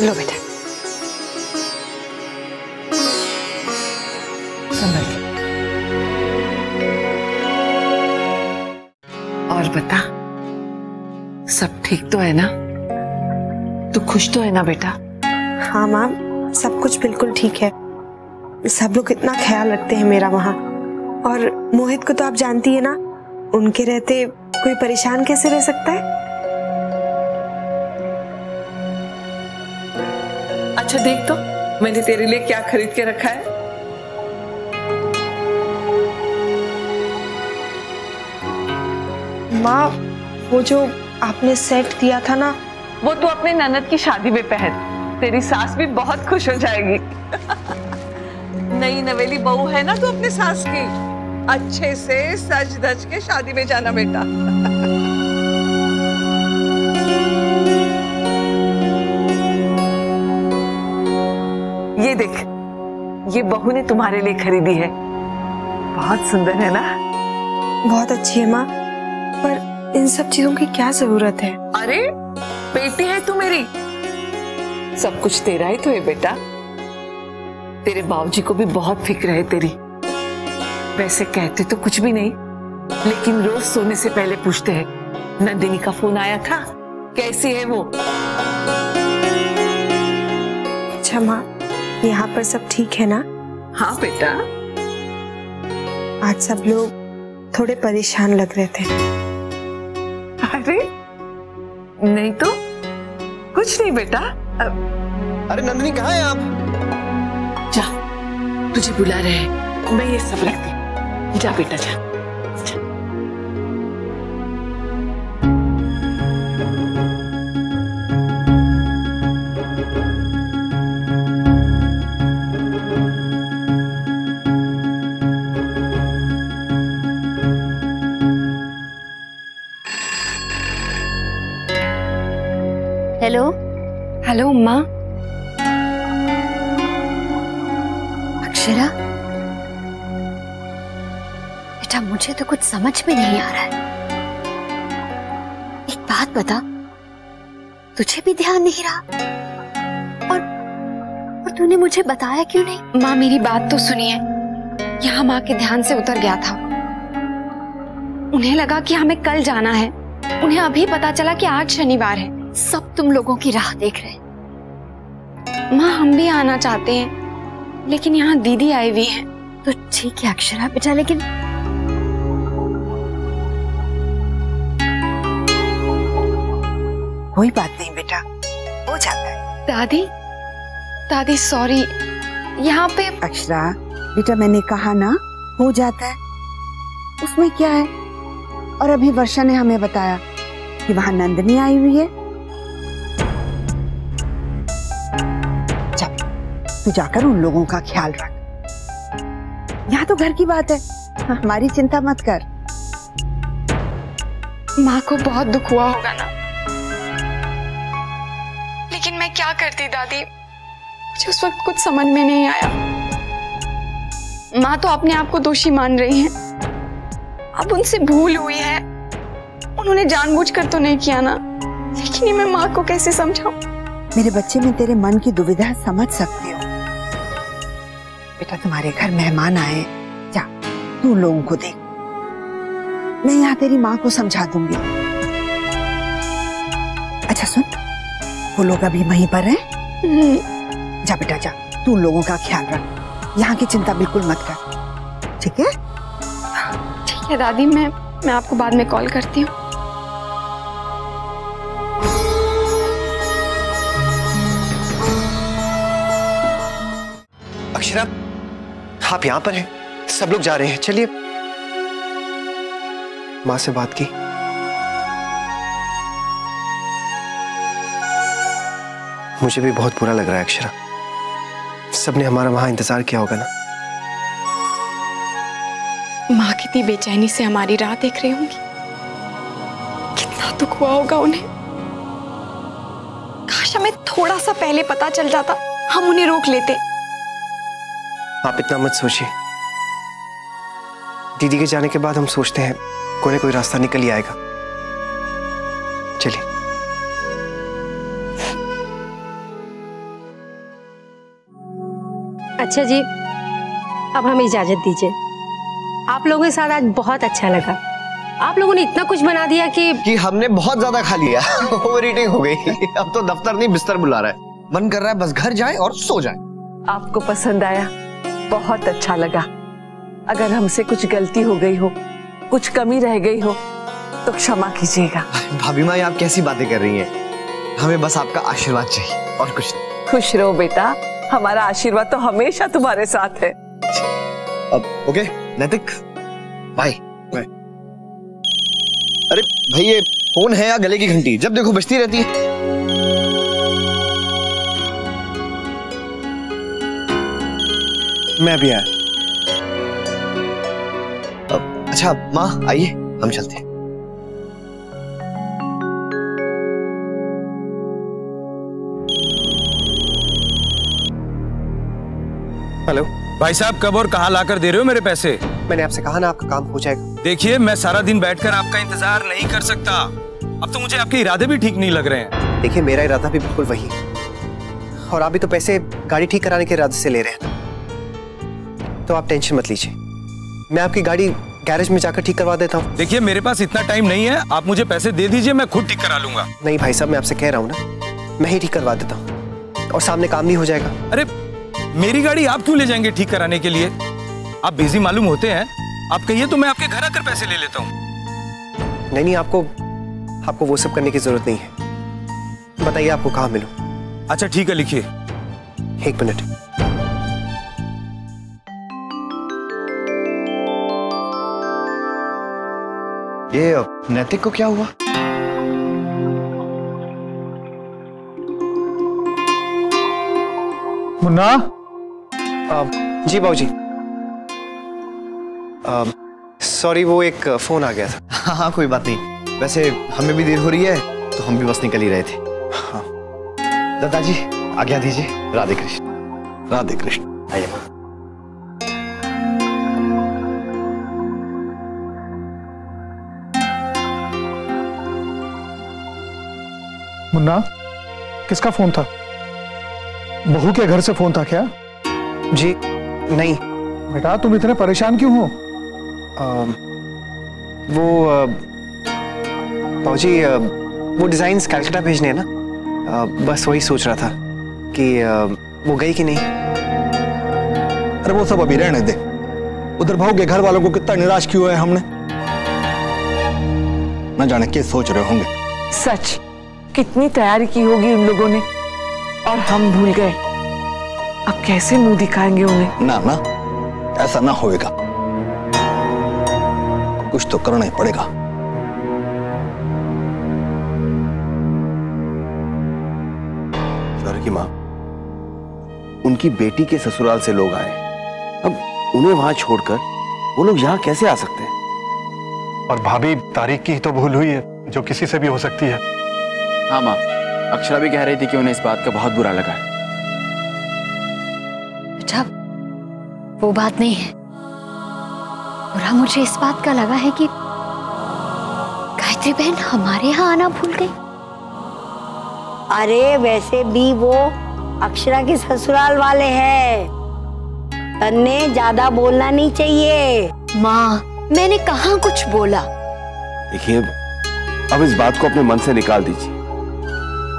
लो बेटा, संभल के। और बता, सब ठीक तो है ना? तू खुश तो है ना बेटा? हाँ माँ, सब कुछ बिल्कुल ठीक है। सब लोग इतना ख्याल रखते हैं मेरा वहाँ। और मोहित को तो आप जानती है ना, उनके रहते कोई परेशान कैसे रह सकता है? अच्छा देख तो, मैंने तेरे लिए क्या खरीद के रखा है। माँ, वो जो आपने सेट दिया था ना, वो तू अपने ननद की शादी में पहन, तेरी सास भी बहुत खुश हो जाएगी। नई नवेली बहू है ना तू अपने सास की, अच्छे से सज धज के शादी में जाना बेटा। ये देख, ये बहू ने तुम्हारे लिए खरीदी है, बहुत सुंदर है ना? बहुत अच्छी है माँ, पर इन सब चीजों की क्या जरूरत है? अरे बेटी है तू मेरी, सब कुछ तेरा ही तो है बेटा। तेरे बाबूजी को भी बहुत फिक्र है तेरी। वैसे कहते तो कुछ भी नहीं, लेकिन रोज सोने से पहले पूछते हैं, नंदिनी का फोन आया था, कैसी है वो? अच्छा माँ, यहाँ पर सब ठीक है ना? हाँ बेटा। आज सब लोग थोड़े परेशान लग रहे थे। अरे नहीं तो कुछ नहीं बेटा। अरे नंदिनी कहाँ है आप? जा, तुझे बुला रहे हैं, मैं ये सब रखती हूँ। जा बेटा जा। हेलो। हेलो अम्मा। अक्षरा, बेटा मुझे तो कुछ समझ में नहीं आ रहा है। एक बात बता, तुझे भी ध्यान नहीं रहा और तूने मुझे बताया क्यों नहीं? माँ मेरी बात तो सुनिए। यहाँ माँ के ध्यान से उतर गया था। उन्हें लगा कि हमें कल जाना है। उन्हें अभी पता चला कि आज शनिवार है। सब तुम लोगों की राह देख रहे हैं। माँ हम भी आना चाहते हैं, लेकिन यहाँ दीदी आई हुई है। तो ठीक है अक्षरा बेटा, लेकिन कोई बात नहीं बेटा, हो जाता है। दादी सॉरी, यहाँ पे। अक्षरा बेटा, मैंने कहा ना हो जाता है, उसमें क्या है। और अभी वर्षा ने हमें बताया कि वहां नंदिनी आई हुई है। तू जाकर उन लोगों का ख्याल रख। यहाँ तो घर की बात है, हमारी चिंता मत कर। माँ को बहुत दुख हुआ होगा ना, लेकिन मैं क्या करती दादी, मुझे उस वक्त कुछ समझ में नहीं आया। माँ तो अपने आप को दोषी मान रही हैं। अब उनसे भूल हुई है, उन्होंने जानबूझकर तो नहीं किया ना, लेकिन ये मैं माँ को कैसे समझाऊं? मेरे बच्चे, मैं तेरे मन की दुविधा समझ सकती हूँ बेटा। तुम्हारे घर मेहमान आए, जा तू लोगों को देख, मैं यहाँ तेरी माँ को समझा दूंगी। अच्छा सुन, वो लोग अभी वहीं पर हैं? जा बेटा जा, तू लोगों का ख्याल रख, यहाँ की चिंता बिल्कुल मत कर, ठीक है? ठीक है दादी, मैं आपको बाद में कॉल करती हूँ। अक्षरा, आप यहाँ पर हैं? सब लोग जा रहे हैं, चलिए। माँ से बात की? मुझे भी बहुत बुरा लग रहा है अक्षरा। सबने हमारा वहां इंतजार किया होगा ना। माँ कितनी बेचैनी से हमारी राह देख रही होंगी, कितना दुख हुआ होगा उन्हें। काश हमें थोड़ा सा पहले पता चल जाता, हम उन्हें रोक लेते। आप इतना मत सोचिए, दीदी के जाने के बाद हम सोचते हैं कोई ना कोई रास्ता निकल ही आएगा। चलिए। अच्छा जी, अब हमें इजाजत दीजिए। आप लोगों के साथ आज बहुत अच्छा लगा। आप लोगों ने इतना कुछ बना दिया कि हमने बहुत ज्यादा खा लिया। ओवर ईटिंग हो गई। अब तो दफ्तर नहीं बिस्तर बुला रहा है। मन कर रहा है बस घर जाए और सो जाए। आपको पसंद आया, बहुत अच्छा लगा। अगर हमसे कुछ गलती हो गई हो, कुछ कमी रह गई हो, तो क्षमा कीजिएगा। भाभी माँ, आप कैसी बातें कर रही हैं? हमें बस आपका आशीर्वाद चाहिए और कुछ नहीं। खुश रहो बेटा, हमारा आशीर्वाद तो हमेशा तुम्हारे साथ है। अब ओके नैतिक, बाय बाय। अरे भाई, ये फोन है या गले की घंटी? जब देखो बजती रहती है। मैं भी आया। अच्छा माँ आइए, हम चलते हैं। हेलो भाई साहब, कब और कहाँ लाकर दे रहे हो मेरे पैसे? मैंने आपसे कहा ना आपका काम हो जाएगा। देखिए, मैं सारा दिन बैठकर आपका इंतजार नहीं कर सकता। अब तो मुझे आपके इरादे भी ठीक नहीं लग रहे हैं। देखिए, मेरा इरादा भी बिल्कुल वही है, और आप भी तो पैसे गाड़ी ठीक कराने के इरादे से ले रहे हैं, तो आप टेंशन मत लीजिए। मैं आपकी गाड़ी गैरेज में जाकर ठीक करवा देता हूँ। देखिए, मेरे पास इतना टाइम नहीं है, आप मुझे पैसे दे दीजिए, मैं खुद ठीक करा लूंगा। नहीं भाई साहब, मैं आपसे कह रहा हूँ ना, मैं ही ठीक करवा देता हूँ और सामने काम भी हो जाएगा। अरे मेरी गाड़ी आप क्यों ले जाएंगे ठीक कराने के लिए? आप बिजी मालूम होते हैं। आप कहिए तो मैं आपके घर आकर पैसे ले लेता हूँ। नहीं, आपको वो सब करने की जरूरत नहीं है। बताइए आपको कहाँ मिलूं? अच्छा ठीक है, लिखिए। 1 मिनट। ये नैतिक को क्या हुआ? मुन्ना। जी बाबूजी। सॉरी, वो एक फोन आ गया था। हाँ हाँ, कोई बात नहीं। वैसे हमें भी देर हो रही है तो हम भी बस निकल ही रहे थे। हाँ दादाजी, आज्ञा दीजिए। राधे कृष्ण। राधे कृष्ण। आइए माँ। मुन्ना, किसका फोन था? बहू के घर से फोन था क्या? जी नहीं। बेटा, तुम इतने परेशान क्यों हो? वो बाबूजी, वो डिजाइन्स कलकत्ता भेजने हैं ना, बस वही सोच रहा था कि वो गई कि नहीं। अरे वो सब अभी रहने दे। उधर बहू के घर वालों को कितना निराश किया है हमने, न जाने क्या सोच रहे होंगे। सच, कितनी तैयारी की होगी उन लोगों ने और हम भूल गए। अब कैसे मुंह दिखाएंगे उन्हें? ना ना, ऐसा ना होएगा। कुछ तो करना ही पड़ेगा। सर की माँ, उनकी बेटी के ससुराल से लोग आए, अब उन्हें वहां छोड़कर वो लोग यहाँ कैसे आ सकते हैं? और भाभी, तारीख की ही तो भूल हुई है, जो किसी से भी हो सकती है। हाँ माँ, अक्षरा भी कह रही थी कि उन्हें इस बात का बहुत बुरा लगा है। बेटा, वो बात नहीं है। बुरा मुझे इस बात का लगा है कि गायत्री बहन हमारे यहाँ आना भूल गई। अरे वैसे भी वो अक्षरा के ससुराल वाले हैं, तन्ने ज्यादा बोलना नहीं चाहिए। माँ, मैंने कहाँ कुछ बोला? देखिए, अब इस बात को अपने मन से निकाल दीजिए।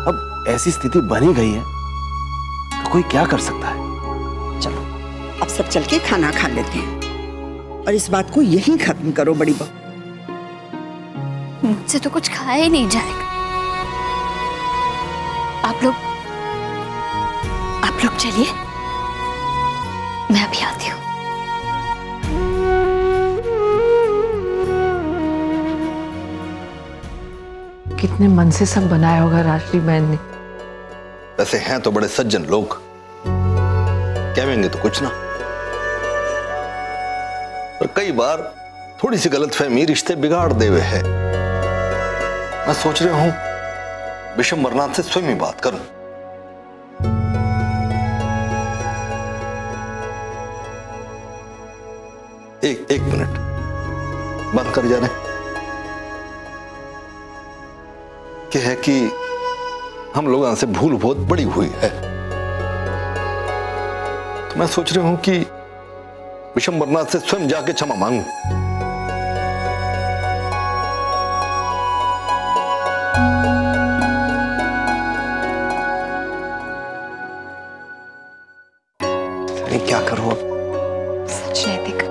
अब ऐसी स्थिति बनी गई है तो कोई क्या कर सकता है। चलो अब सब चल के खाना खा लेते हैं और इस बात को यहीं खत्म करो बड़ी बहू। मुझसे तो कुछ खाया ही नहीं जाएगा। आप लोग चलिए, मैं अभी आती हूँ। कितने मन से सब बनाया होगा राजश्री बहन ने। वैसे हैं तो बड़े सज्जन लोग, कहेंगे तो कुछ ना, पर कई बार थोड़ी सी गलतफहमी रिश्ते बिगाड़ दे हुए है। मैं सोच रहा हूं विशंबरनाथ से स्वयं ही बात करूं। एक मिनट, बंद कर जा रहे क्या है कि हम लोगों से भूल बहुत बड़ी हुई है, तो मैं सोच रही हूं कि विशंबरनाथ से स्वयं जाके क्षमा मांगूं। क्या करूं अब? सच नैतिक,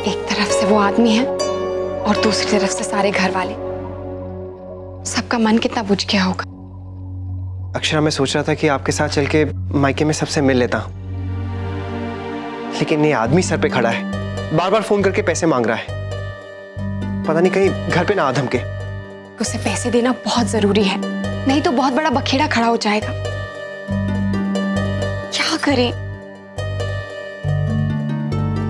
एक तरफ से वो आदमी है और दूसरी तरफ से सारे घर वाले। सबका मन कितना बुझ गया होगा। अक्षरा, मैं सोच रहा था कि आपके साथ चल के मायके में सबसे मिल लेता हूं, लेकिन ये आदमी सर पे खड़ा है, बार बार फोन करके पैसे मांग रहा है। पता नहीं कहीं घर पे ना आ धमके। उसे पैसे देना बहुत जरूरी है, नहीं तो बहुत बड़ा बखेड़ा खड़ा हो जाएगा। क्या करें?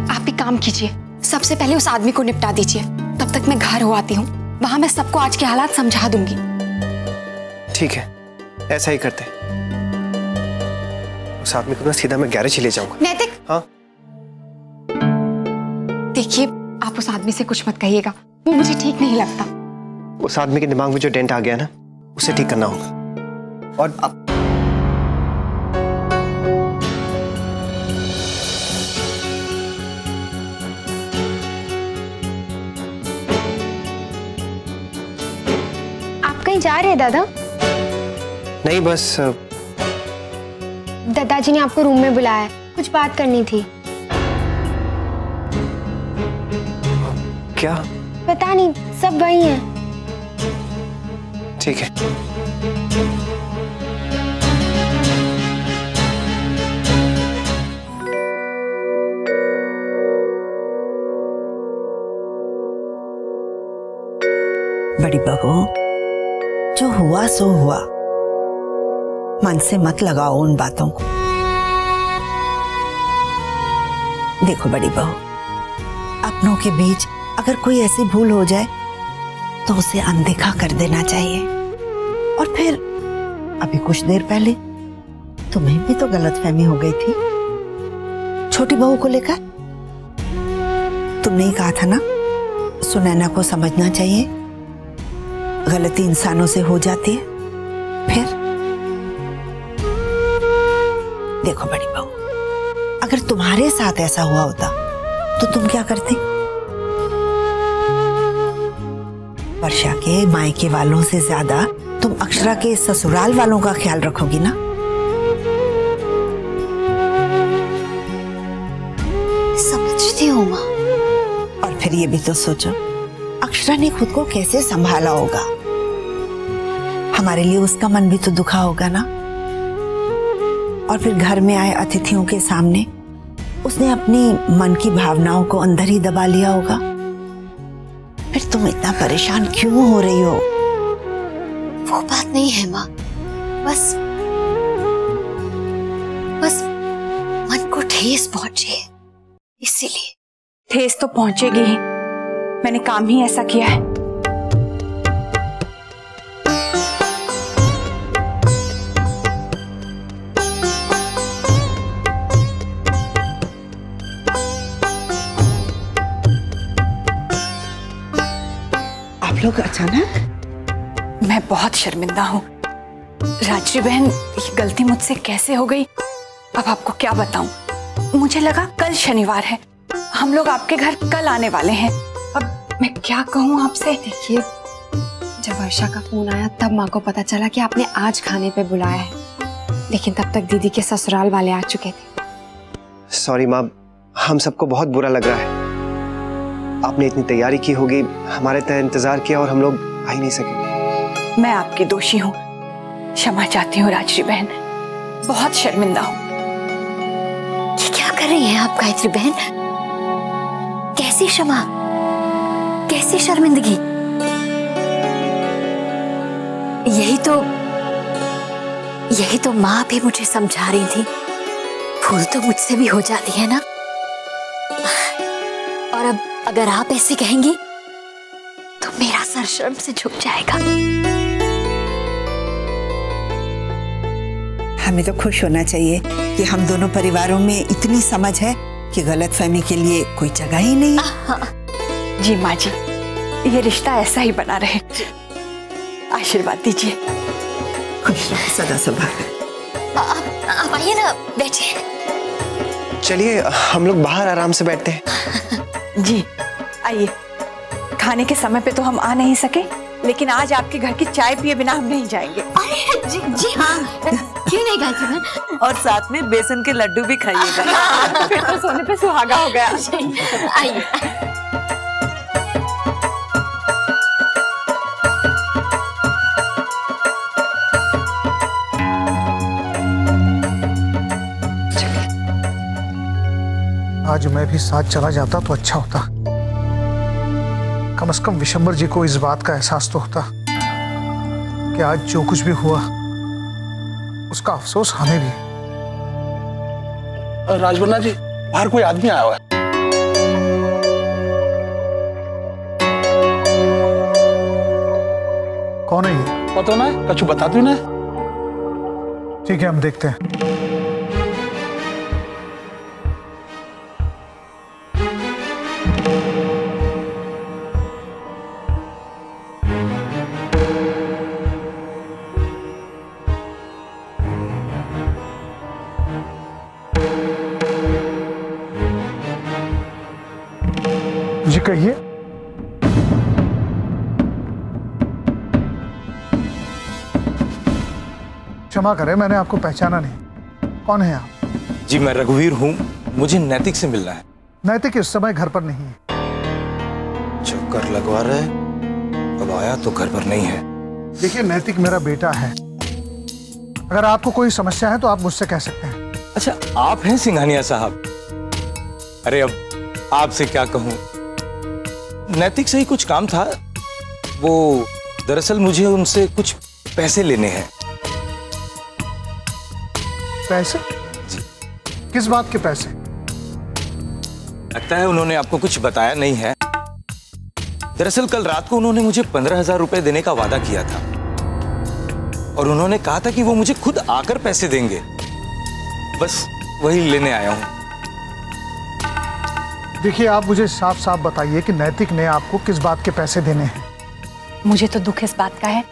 आप भी काम कीजिए, सबसे पहले उस आदमी को निपटा दीजिए, तब तक मैं घर हो आती हूँ। वहां मैं सबको आज के हालात समझा दूंगी। ठीक है, ऐसा ही करते। उस आदमी को ना सीधा मैं गैरेज ही ले जाऊंगा। नैतिक, हाँ देखिए, आप उस आदमी से कुछ मत कहिएगा, वो मुझे ठीक नहीं लगता। उस आदमी के दिमाग में जो डेंट आ गया ना, उसे ठीक करना होगा। और अब जा रहे हैं दादा? नहीं, बस दादाजी ने आपको रूम में बुलाया है, कुछ बात करनी थी। क्या? पता नहीं, सब वही हैं। ठीक है। बड़ी बहू, जो हुआ सो हुआ, मन से मत लगाओ उन बातों को। देखो बड़ी बहू, अपनों के बीच अगर कोई ऐसी भूल हो जाए तो उसे अनदेखा कर देना चाहिए। और फिर अभी कुछ देर पहले तुम्हें भी तो गलतफहमी हो गई थी छोटी बहू को लेकर। तुमने ही कहा था ना, सुनैना को समझना चाहिए, गलती इंसानों से हो जाती है। फिर देखो बड़ी बहू, अगर तुम्हारे साथ ऐसा हुआ होता तो तुम क्या करती? वर्षा के मायके वालों से ज्यादा तुम अक्षरा के ससुराल वालों का ख्याल रखोगी ना। समझती हूँ माँ। और फिर ये भी तो सोचो, अक्षरा ने खुद को कैसे संभाला होगा। हमारे लिए उसका मन भी तो दुखा होगा ना। और फिर घर में आए अतिथियों के सामने उसने अपनी मन की भावनाओं को अंदर ही दबा लिया होगा। फिर तुम इतना परेशान क्यों हो रही हो? वो बात नहीं है माँ, बस मन को ठेस पहुंची है, इसीलिए। ठेस तो पहुंचेगी ही, मैंने काम ही ऐसा किया है। आप लोग अचानक? मैं बहुत शर्मिंदा हूँ राजश्री बहन, ये गलती मुझसे कैसे हो गई, अब आपको क्या बताऊं। मुझे लगा कल शनिवार है, हम लोग आपके घर कल आने वाले हैं। अब मैं क्या कहूँ आपसे। देखिए, जब वर्षा का फोन आया तब माँ को पता चला कि आपने आज खाने पे बुलाया है, लेकिन तब तक दीदी के ससुराल वाले आ चुके थे। सॉरी माँ, हम सबको बहुत बुरा लग रहा है। आपने इतनी तैयारी की होगी, हमारे तय इंतजार किया और हम लोग आ ही नहीं सके। मैं आपकी दोषी हूँ, क्षमा चाहती हूँ राजश्री बहन, बहुत शर्मिंदा हूँ। ये क्या कर रही हैं आप गायत्री बहन? कैसी क्षमा, कैसी शर्मिंदगी? यही तो माँ भी मुझे समझा रही थी, भूल तो मुझसे भी हो जाती है ना। और अब अगर आप ऐसे कहेंगी तो मेरा सर शर्म से झुक जाएगा। हमें तो खुश होना चाहिए कि हम दोनों परिवारों में इतनी समझ है कि गलतफहमी के लिए कोई जगह ही नहीं है। जी माँ जी, ये रिश्ता ऐसा ही बना रहे, आशीर्वाद दीजिए। खुश रहो सदा सदा। आप आइए ना, बैठिए। चलिए हम लोग बाहर आराम से बैठते हैं। जी आइए, खाने के समय पे तो हम आ नहीं सके, लेकिन आज आपके घर की चाय पिए बिना हम नहीं जाएंगे। जी हाँ, क्यों नहीं गायत्री बहन? और साथ में बेसन के लड्डू भी खाइएगा। फिर तो सोने पे सुहागा हो गया। आइए। आज मैं भी साथ चला जाता तो अच्छा होता। कम से कम विशंबर जी को इस बात का एहसास तो होता कि आज जो कुछ भी हुआ उसका अफसोस हमें भी। राजवर्णा जी, बाहर कोई आदमी आया हुआ है। कौन है ये? पता ना, कछु बता दू ना। ठीक है, हम देखते हैं। जी कहिए। क्षमा करें, मैंने आपको पहचाना नहीं। कौन है आप? जी मैं रघुवीर हूँ, मुझे नैतिक से मिलना है। नैतिक इस समय घर पर नहीं है। चक्कर लगवा रहे, अब आया तो घर पर नहीं है। देखिए, नैतिक मेरा बेटा है, अगर आपको कोई समस्या है तो आप मुझसे कह सकते हैं। अच्छा, आप हैं सिंघानिया साहब? अरे अब आपसे क्या कहूं, नैतिक से ही कुछ काम था, वो दरअसल मुझे उनसे कुछ पैसे लेने हैं। पैसे? जी। किस बात के पैसे? लगता है उन्होंने आपको कुछ बताया नहीं है। दरअसल कल रात को उन्होंने मुझे 15,000 रुपए देने का वादा किया था और उन्होंने कहा था कि वो मुझे खुद आकर पैसे देंगे। बस वही लेने आया हूं। देखिए, आप मुझे साफ साफ बताइए कि नैतिक ने आपको किस बात के पैसे देने हैं। मुझे तो दुख इस बात का है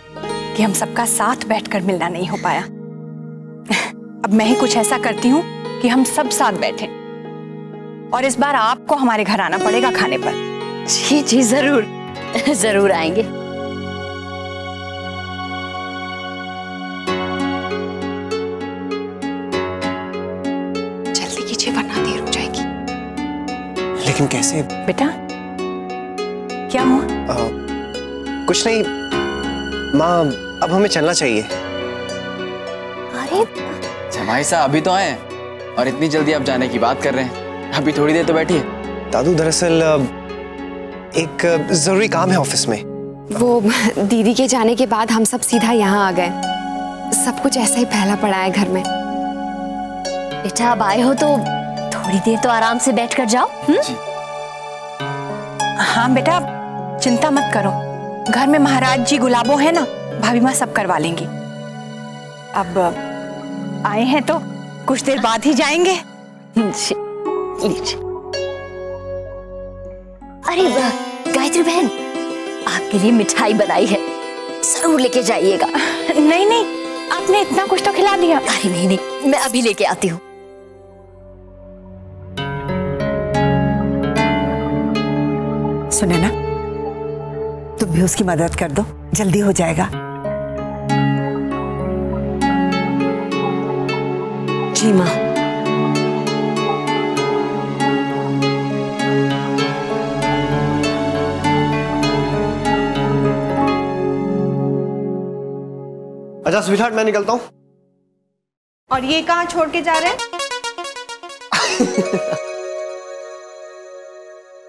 कि हम सबका साथ बैठकर मिलना नहीं हो पाया। अब मैं ही कुछ ऐसा करती हूँ कि हम सब साथ बैठे, और इस बार आपको हमारे घर आना पड़ेगा खाने पर। जी जी जरूर जरूर आएंगे। जल्दी कीजिए वरना देर हो जाएगी। लेकिन कैसे? बेटा क्या हुआ? कुछ नहीं माँ, अब हमें चलना चाहिए। अरे जमाई साहब अभी तो आए हैं और इतनी जल्दी आप जाने की बात कर रहे हैं। अभी थोड़ी देर तो बैठिए। दादू दरअसल एक जरूरी काम है ऑफिस में। वो दीदी के जाने के बाद हम सब सीधा यहाँ आ गए। सब कुछ ऐसा ही फैला पड़ा है घर में। बेटा अब आए हो तो थोड़ी देर तो आराम से बैठ कर जाओ। हाँ बेटा चिंता मत करो, घर में महाराज जी गुलाबो है ना, भाभी माँ सब करवा लेंगी। अब आए हैं तो कुछ देर बाद ही जाएंगे। लीजिए। अरे गायत्री बहन, आपके लिए मिठाई बनाई है, जरूर लेके जाइएगा। नहीं नहीं, आपने इतना कुछ तो खिला दिया। अरे नहीं नहीं, मैं अभी लेके आती हूँ। सुने ना, तुम भी उसकी मदद कर दो, जल्दी हो जाएगा। जी माँ। अच्छा स्वीटहार्ट, मैं निकलता हूँ। और ये कहाँ छोड़ के जा रहे हैं?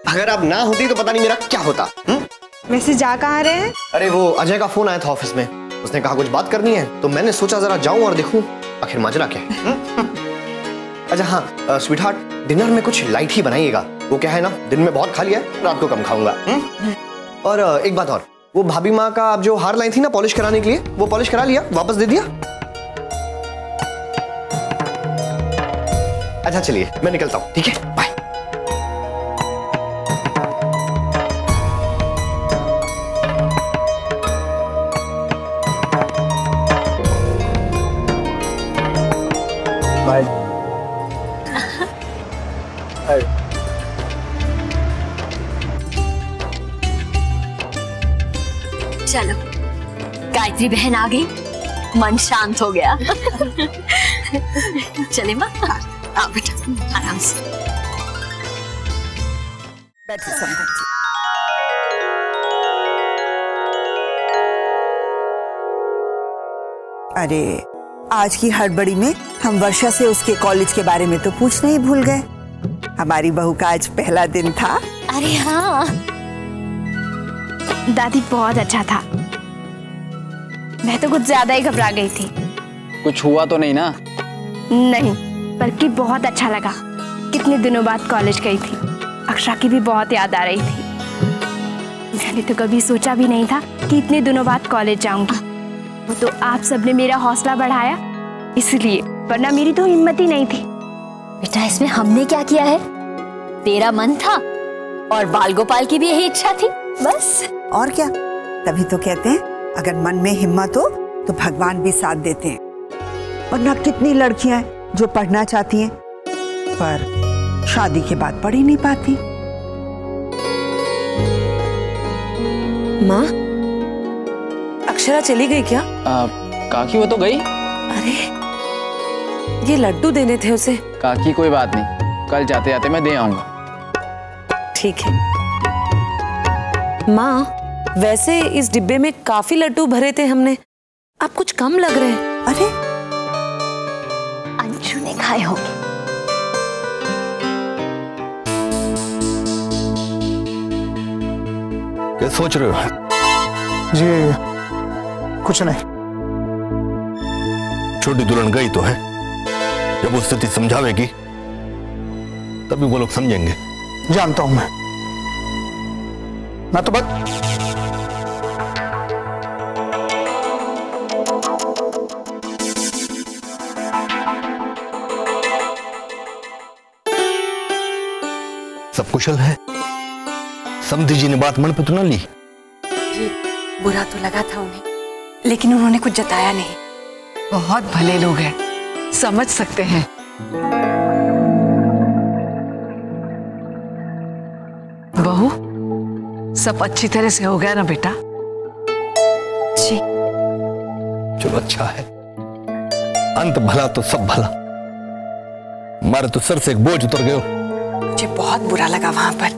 अगर आप ना होती तो पता नहीं मेरा क्या होता। वैसे जा कहाँ रहे हैं? अरे वो अजय का फोन आया था ऑफिस में, उसने कहा कुछ बात करनी है, तो मैंने सोचा जरा जाऊं और देखूं आखिर माजरा क्या है। अच्छा हाँ स्वीटहार्ट, डिनर में कुछ लाइट ही बनाइएगा। वो क्या है ना, दिन में बहुत खा लिया, रात को कम खाऊंगा। और एक बात और, वो भाभी माँ का आप जो हार लाई थी ना पॉलिश कराने के लिए, वो पॉलिश करा लिया, वापस दे दिया? अच्छा चलिए मैं निकलता हूँ, ठीक है, बाय। बाय। चलो, गायत्री बहन आ गई, मन शांत हो गया। चले माँ, आओ बेटा आराम से बैठो समझ। अरे आज की हड़बड़ी में हम वर्षा से उसके कॉलेज के बारे में तो पूछना ही भूल गए। हमारी बहू का आज पहला दिन था। अरे हाँ दादी, बहुत अच्छा था। मैं तो कुछ ज्यादा ही घबरा गई थी। कुछ हुआ तो नहीं ना? नहीं, बल्कि बहुत अच्छा लगा। कितने दिनों बाद कॉलेज गई थी। अक्षरा की भी बहुत याद आ रही थी। मैंने तो कभी सोचा भी नहीं था कि इतने दिनों बाद कॉलेज जाऊंगी। वो तो आप सबने मेरा हौसला बढ़ाया, इसलिए, वरना मेरी तो हिम्मत ही नहीं थी। बेटा इसमें हमने क्या किया है? तेरा मन था और बाल गोपाल की भी यही इच्छा थी, बस। और क्या, तभी तो कहते हैं अगर मन में हिम्मत हो तो भगवान भी साथ देते हैं। वरना कितनी लड़कियां हैं जो पढ़ना चाहती हैं पर शादी के बाद पढ़ ही नहीं पाती। माँ, अक्षरा चली गई क्या? काकी वो तो गई। अरे ये लड्डू देने थे उसे। काकी कोई बात नहीं, कल जाते जाते मैं दे आऊंगा। ठीक है। माँ, वैसे इस डिब्बे में काफी लड्डू भरे थे हमने, आप कुछ कम लग रहे हैं। अरे अंशु ने खाए होंगे। क्या सोच रहे हो? जी कुछ नहीं। छोटी दुल्हन गई तो है, जब वो स्थिति समझावेगी तभी वो लोग समझेंगे। जानता हूं मैं तो बस सब कुशल है। समधी जी ने बात मन पे तो ना ली? जी बुरा तो लगा था उन्हें, लेकिन उन्होंने कुछ जताया नहीं। बहुत भले लोग हैं, समझ सकते हैं। बहू, सब अच्छी तरह से हो गया ना बेटा? जी। चलो अच्छा है, अंत भला तो सब भला। हमारे तो सर से एक बोझ उतर गयो। मुझे बहुत बुरा लगा वहां पर,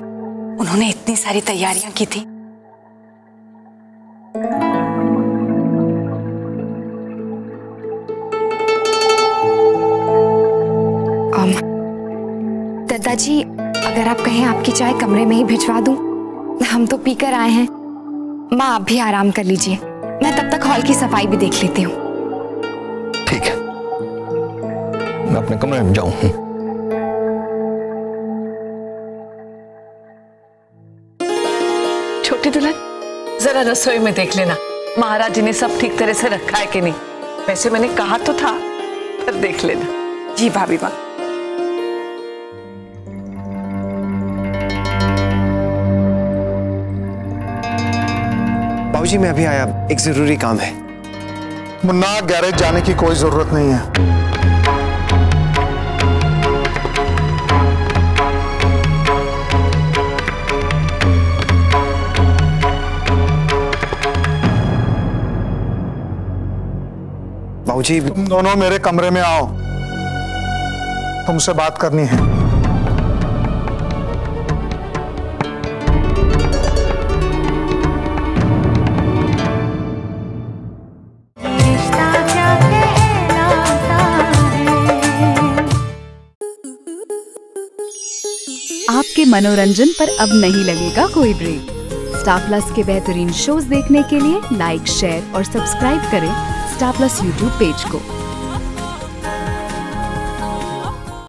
उन्होंने इतनी सारी तैयारियां की थी। दादाजी, अगर आप कहें आपकी चाय कमरे में ही भिजवा दूं, हम तो पीकर आए हैं। माँ आप भी आराम कर लीजिए, मैं तब तक हॉल की सफाई भी देख लेती हूँ। ठीक है, मैं अपने कमरे में जाऊं। छोटी दुल्हन, जरा रसोई में देख लेना महाराज जी ने सब ठीक तरह से रखा है कि नहीं। वैसे मैंने कहा तो था, पर देख लेना। जी भाभी माँ। बाबूजी मैं अभी आया, एक जरूरी काम है। मुन्ना, गैरेज जाने की कोई जरूरत नहीं है। बाबूजी तुम दोनों मेरे कमरे में आओ, तुमसे बात करनी है। आपके मनोरंजन पर अब नहीं लगेगा कोई ब्रेक। स्टार प्लस के बेहतरीन शोज देखने के लिए लाइक, शेयर और सब्सक्राइब करें स्टार प्लस यूट्यूब पेज को।